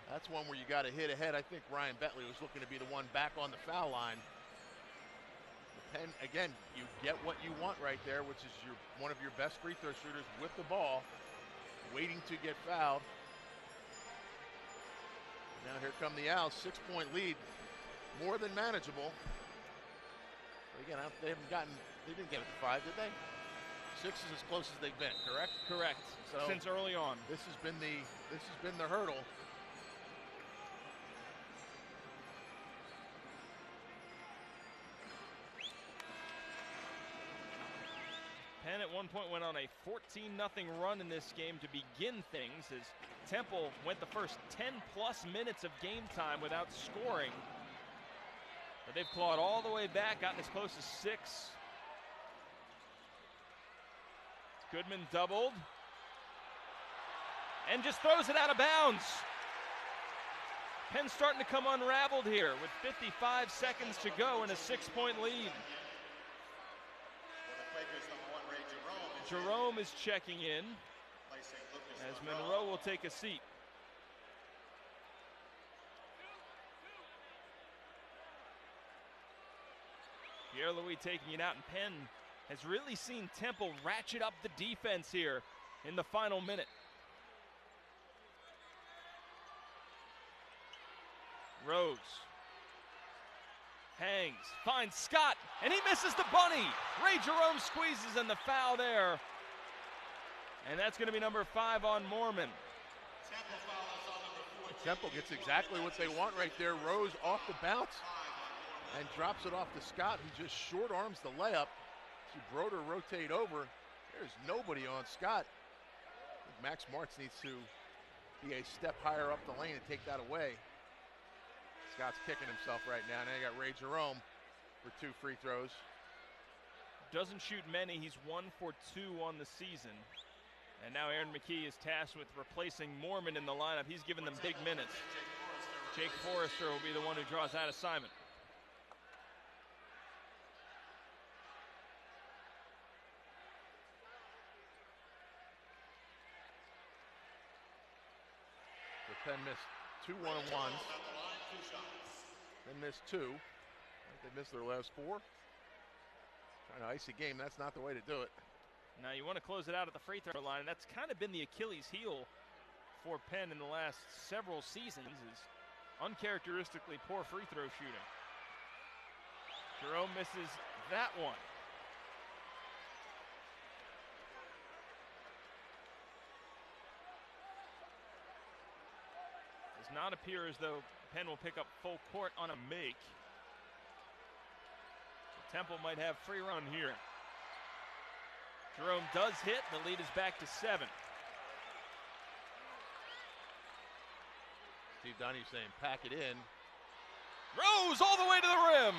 That's one where you got to hit ahead. I think Ryan Bentley was looking to be the one back on the foul line. Penn, again, you get what you want right there, which is one of your best free throw shooters with the ball, waiting to get fouled. Now here come the Owls, 6-point lead, more than manageable. But again, they didn't get it to 5, did they? 6 is as close as they've been, correct? Correct. So since early on. This has been the hurdle. Penn at one point went on a 14-0 run in this game to begin things, as Temple went the first 10-plus minutes of game time without scoring. But they've clawed all the way back, gotten as close as 6. Goodman doubled. And just throws it out of bounds. Penn's starting to come unraveled here with 55 seconds to go and a 6-point lead. Jerome is checking in as Monroe will take a seat. Pierre-Louis taking it out, and Penn has really seen Temple ratchet up the defense here in the final minute. Rose hangs, finds Scott, and he misses the bunny. Ray Jerome squeezes, and the foul there. And that's going to be number 5 on Mormon. Temple gets exactly what they want right there. Rose off the bounce and drops it off to Scott, who just short arms the layup. See Brodeur rotate over. There's nobody on Scott. I think Max Martz needs to be a step higher up the lane and take that away. Scott's kicking himself right now. Now you got Ray Jerome for 2 free throws. Doesn't shoot many. He's 1 for 2 on the season. And now Aaron McKee is tasked with replacing Mormon in the lineup. He's given them big minutes. Jake Forrester will be the one who draws that assignment. So Penn missed 2 1-on-1s. Then missed 2. I think they missed their last 4. Trying to ice a game, that's not the way to do it. Now you want to close it out at the free throw line. That's kind of been the Achilles heel for Penn in the last several seasons, is uncharacteristically poor free throw shooting. Jerome misses that one. Does not appear as though Penn will pick up full court on a make. So Temple might have free run here. Jerome does hit. The lead is back to 7. Steve Donahue saying pack it in. Rose all the way to the rim.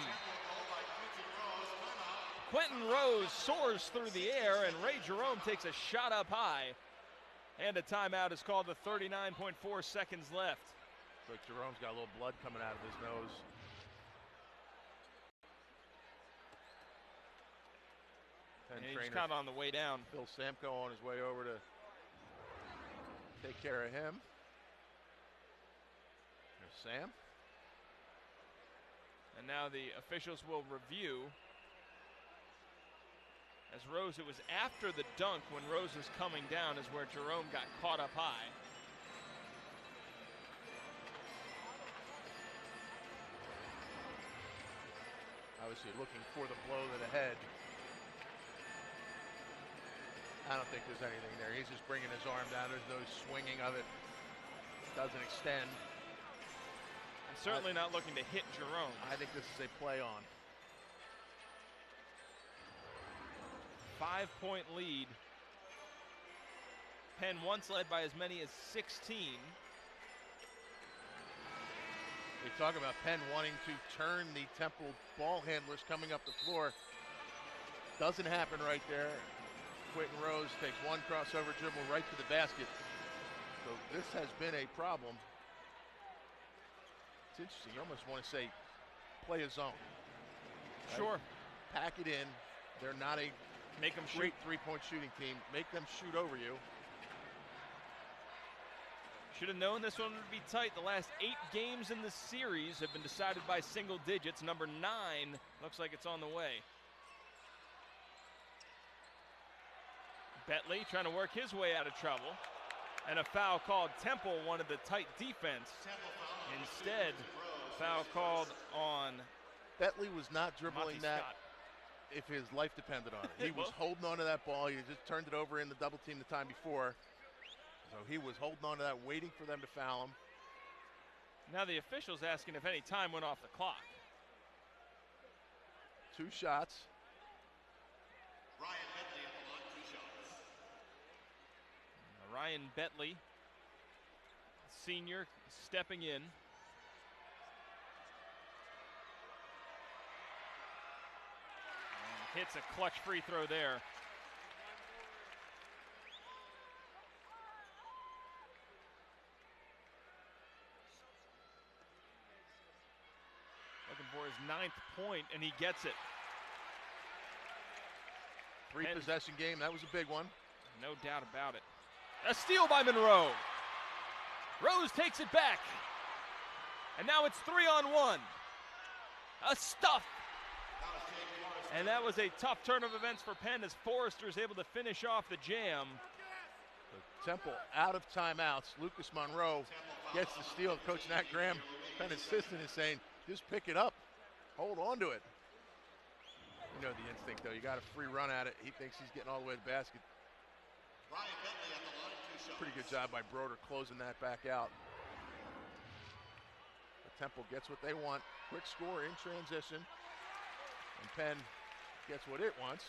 Quentin Rose soars through the air, and Ray Jerome takes a shot up high. And a timeout is called with 39.4 seconds left. So Jerome's got a little blood coming out of his nose. And he's kind of on the way down. Phil Samko on his way over to take care of him. There's Sam. And now the officials will review. As Rose, it was after the dunk when Rose was coming down is where Jerome got caught up high. Obviously looking for the blow to the head. I don't think there's anything there. He's just bringing his arm down. There's no swinging of it. Doesn't extend. And certainly not looking to hit Jerome. I think this is a play on. 5-point lead. Penn once led by as many as 16. We talk about Penn wanting to turn the Temple ball handlers coming up the floor. Doesn't happen right there. Quentin Rose takes one crossover dribble right to the basket. So this has been a problem. It's interesting. You almost want to say play a zone. Right? Sure. Pack it in. They're not a Make them great shoot. three-point shooting team. Make them shoot over you. Should have known this one would be tight. The last 8 games in the series have been decided by single digits. Number 9 looks like it's on the way. Bentley trying to work his way out of trouble. And a foul called. Temple wanted the tight defense. Instead, foul called on Bentley was not dribbling Monty that Scott. if his life depended on it. He was holding on to that ball. He just turned it over in the double team the time before. So he was holding on to that, waiting for them to foul him. Now the official's asking if any time went off the clock. 2 shots. Ryan Bentley at the line, 2 shots. Ryan Bentley, senior, stepping in. And hits a clutch free throw there. Looking for his 9th point, and he gets it. 3-possession game. That was a big one. No doubt about it. A steal by Monroe. Rose takes it back. And now it's 3-on-1. A stuff. And that was a tough turn of events for Penn as Forrester is able to finish off the jam. Temple out of timeouts. Lucas Monroe gets the steal. Coach Nat Graham, Penn assistant, is saying, just pick it up. Hold on to it. You know the instinct, though. You got a free run at it. He thinks he's getting all the way to the basket. Ryan Bentley at the line, 2 shots. Pretty good job by Brodeur closing that back out. The Temple gets what they want. Quick score in transition. And Penn gets what it wants.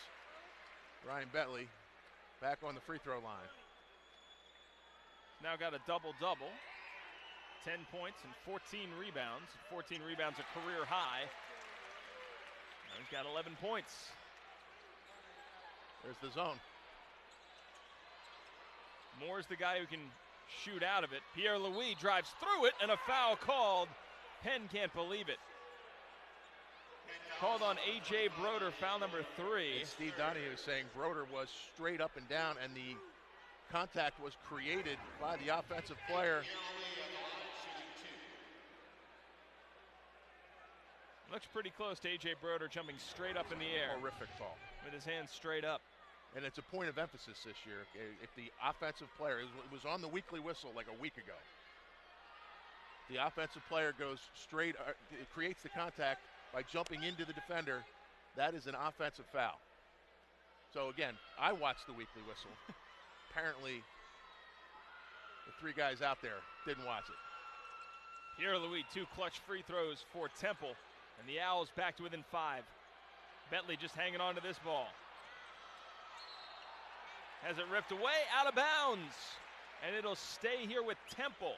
Ryan Bentley back on the free throw line. Now got a double-double. 10 points and 14 rebounds. 14 rebounds, a career high. Now he's got 11 points. There's the zone. Moore's the guy who can shoot out of it. Pierre-Louis drives through it, and a foul called. Penn can't believe it. Called on A.J. Brodeur, foul number 3. And Steve Donahue is saying Brodeur was straight up and down, and the contact was created by the offensive player. Looks pretty close to A.J. Brodeur jumping straight up in the air. Horrific call. With his hands straight up. And it's a point of emphasis this year. If the offensive player, it was on the weekly whistle like a week ago. The offensive player goes straight, it creates the contact by jumping into the defender. That is an offensive foul. So again, I watched the weekly whistle. Apparently, the 3 guys out there didn't watch it. Pierre-Louis, 2 clutch free throws for Temple. And the Owls back to within 5. Bentley just hanging on to this ball. Has it ripped away, out of bounds. And it'll stay here with Temple.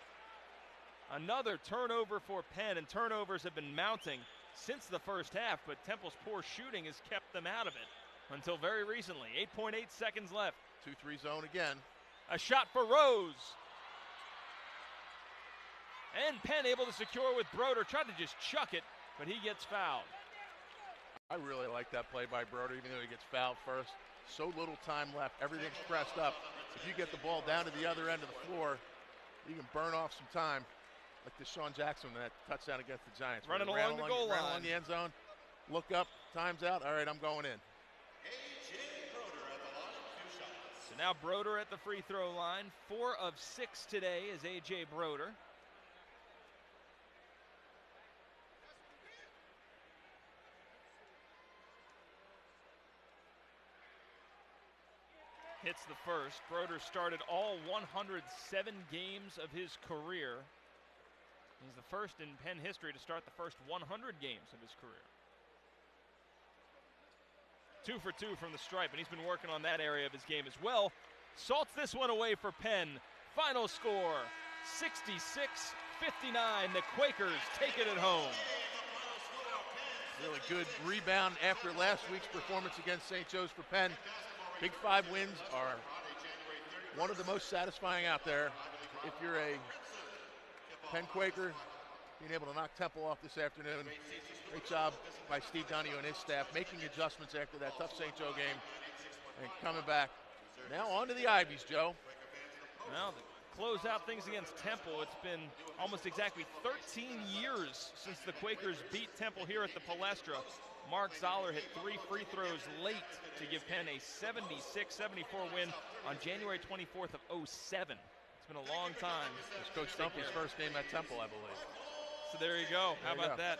Another turnover for Penn, and turnovers have been mounting since the first half, but Temple's poor shooting has kept them out of it until very recently. 8.8 seconds left. 2-3 zone again. A shot for Rose. And Penn able to secure with Brodeur. Tried to just chuck it, but he gets fouled. I really like that play by Brodeur, even though he gets fouled first. So little time left. Everything's pressed up. If you get the ball down to the other end of the floor, you can burn off some time. Like Deshaun Jackson in that touchdown against the Giants. Running along the goal line. Ran along the end zone. Look up. Time's out. All right, I'm going in. A.J. Brodeur at the line, 2 shots. So now Brodeur at the free throw line. 4 of 6 today is A.J. Brodeur. hits the first. Brodeur started all 107 games of his career. He's the first in Penn history to start the first 100 games of his career. 2 for 2 from the stripe, and he's been working on that area of his game as well. Salts this one away for Penn. Final score, 66-59. The Quakers take it at home. Really good rebound after last week's performance against St. Joe's for Penn. Big 5 wins are one of the most satisfying out there. If you're a Penn Quaker, being able to knock Temple off this afternoon. Great job by Steve Donahue and his staff making adjustments after that tough St. Joe game and coming back. Now on to the Ivies, Joe. Well, to close out things against Temple, it's been almost exactly 13 years since the Quakers beat Temple here at the Palestra. Mark Zoller hit 3 free throws late to give Penn a 76-74 win on January 24th of 07. It's been a long time. It's Coach Stumpy's first game at Temple, I believe. So there you go. How about that?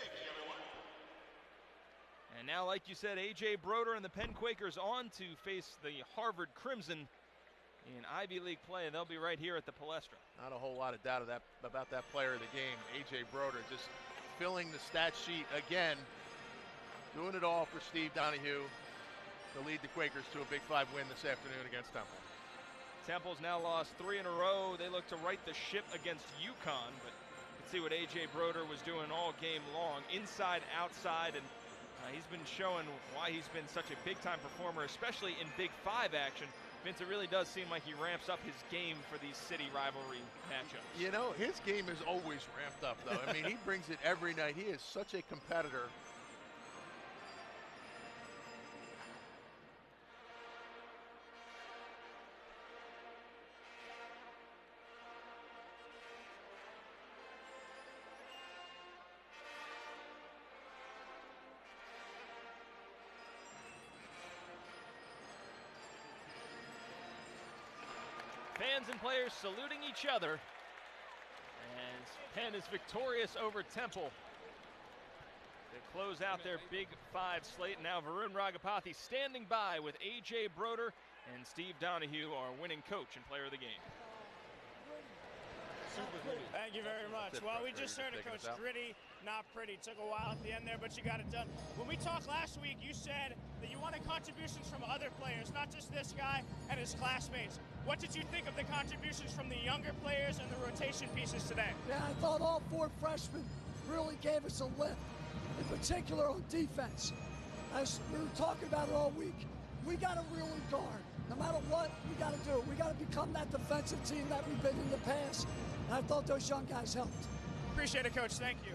And now, like you said, A.J. Brodeur and the Penn Quakers on to face the Harvard Crimson in Ivy League play. They'll be right here at the Palestra. Not a whole lot of doubt about that player of the game, A.J. Brodeur, just filling the stat sheet again, doing it all for Steve Donahue to lead the Quakers to a Big 5 win this afternoon against Temple. Temple's now lost 3 in a row. They look to right the ship against UPenn, but you can see what A.J. Brodeur was doing all game long, inside, outside, and he's been showing why he's been such a big-time performer, especially in Big 5 action. Vince, it really does seem like he ramps up his game for these city rivalry matchups. You know, his game is always ramped up, though. I mean, he brings it every night. He is such a competitor. Fans and players saluting each other as Penn is victorious over Temple. They close out their Big 5 slate. Now Varun Ragapathy standing by with A.J. Brodeur and Steve Donahue, our winning coach and player of the game. Thank you very much. Well, we just heard it, Coach. Gritty, not pretty. Took a while at the end there, but you got it done. When we talked last week, you said that you wanted contributions from other players, not just this guy and his classmates. What did you think of the contributions from the younger players and the rotation pieces today? Yeah, I thought all 4 freshmen really gave us a lift, in particular on defense. As we were talking about it all week, we got to really guard. No matter what, we got to do it. We got to become that defensive team that we've been in the past. And I thought those young guys helped. Appreciate it, Coach. Thank you.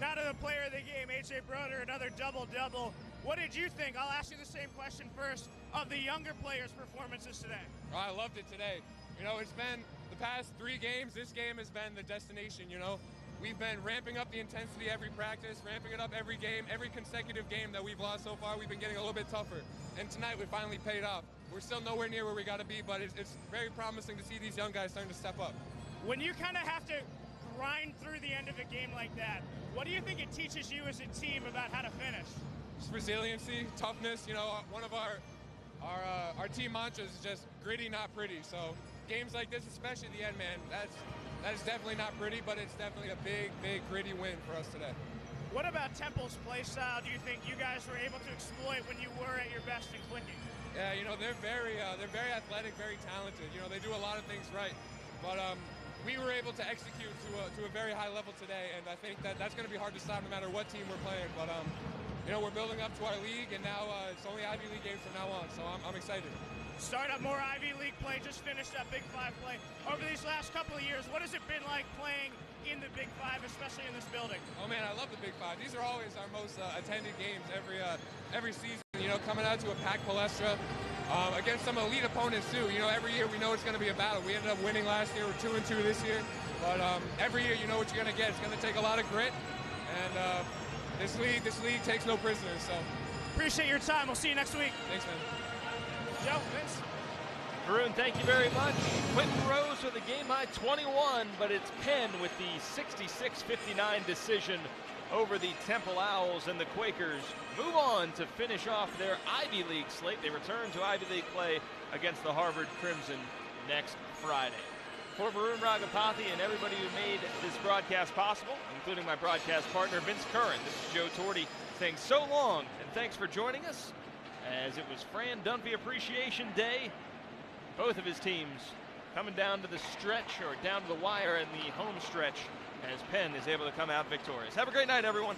Now to the player of the game, A.J. Brodeur, another double-double. What did you think? I'll ask you the same question first of the younger players' performances today. Oh, I loved it today. You know, it's been the past 3 games. This game has been the destination, you know. We've been ramping up the intensity every practice, ramping it up every game. Every consecutive game that we've lost so far, we've been getting a little bit tougher. And tonight, we finally paid off. We're still nowhere near where we got to be, but it's very promising to see these young guys starting to step up. When you kind of have to grind through the end of a game like that, what do you think it teaches you as a team about how to finish? Just resiliency, toughness. You know, one of our team mantras is just gritty, not pretty. So games like this, especially the end, man, that is definitely not pretty, but it's definitely a big, gritty win for us today. What about Temple's play style do you think you guys were able to exploit when you were at your best in clicking? Yeah, you know, they're very athletic, very talented. You know, they do a lot of things right, but we were able to execute to a very high level today, and I think that's going to be hard to stop no matter what team we're playing. But you know, we're building up to our league, and now it's only Ivy League games from now on, so I'm excited. Start up more Ivy League play, just finished up Big 5 play. Over these last couple of years, what has it been like playing in the Big 5, especially in this building? Oh man, I love the Big 5. These are always our most attended games every season. You know, coming out to a packed Palestra against some elite opponents too. You know, every year we know it's going to be a battle. We ended up winning last year. We're 2-2 this year, but every year you know what you're going to get. It's going to take a lot of grit, and this league takes no prisoners. So appreciate your time. We'll see you next week. Thanks, man. Joe, Vince. Varun, thank you very much. Quentin Rose with a game-high 21, but it's Penn with the 66-59 decision over the Temple Owls, and the Quakers move on to finish off their Ivy League slate. They return to Ivy League play against the Harvard Crimson next Friday. For Varun Ragapathy and everybody who made this broadcast possible, including my broadcast partner, Vince Curran, this is Joe Torti saying so long, and thanks for joining us, as it was Fran Dunphy Appreciation Day. Both of his teams coming down to the stretch, or down to the wire in the home stretch, as Penn is able to come out victorious. Have a great night, everyone.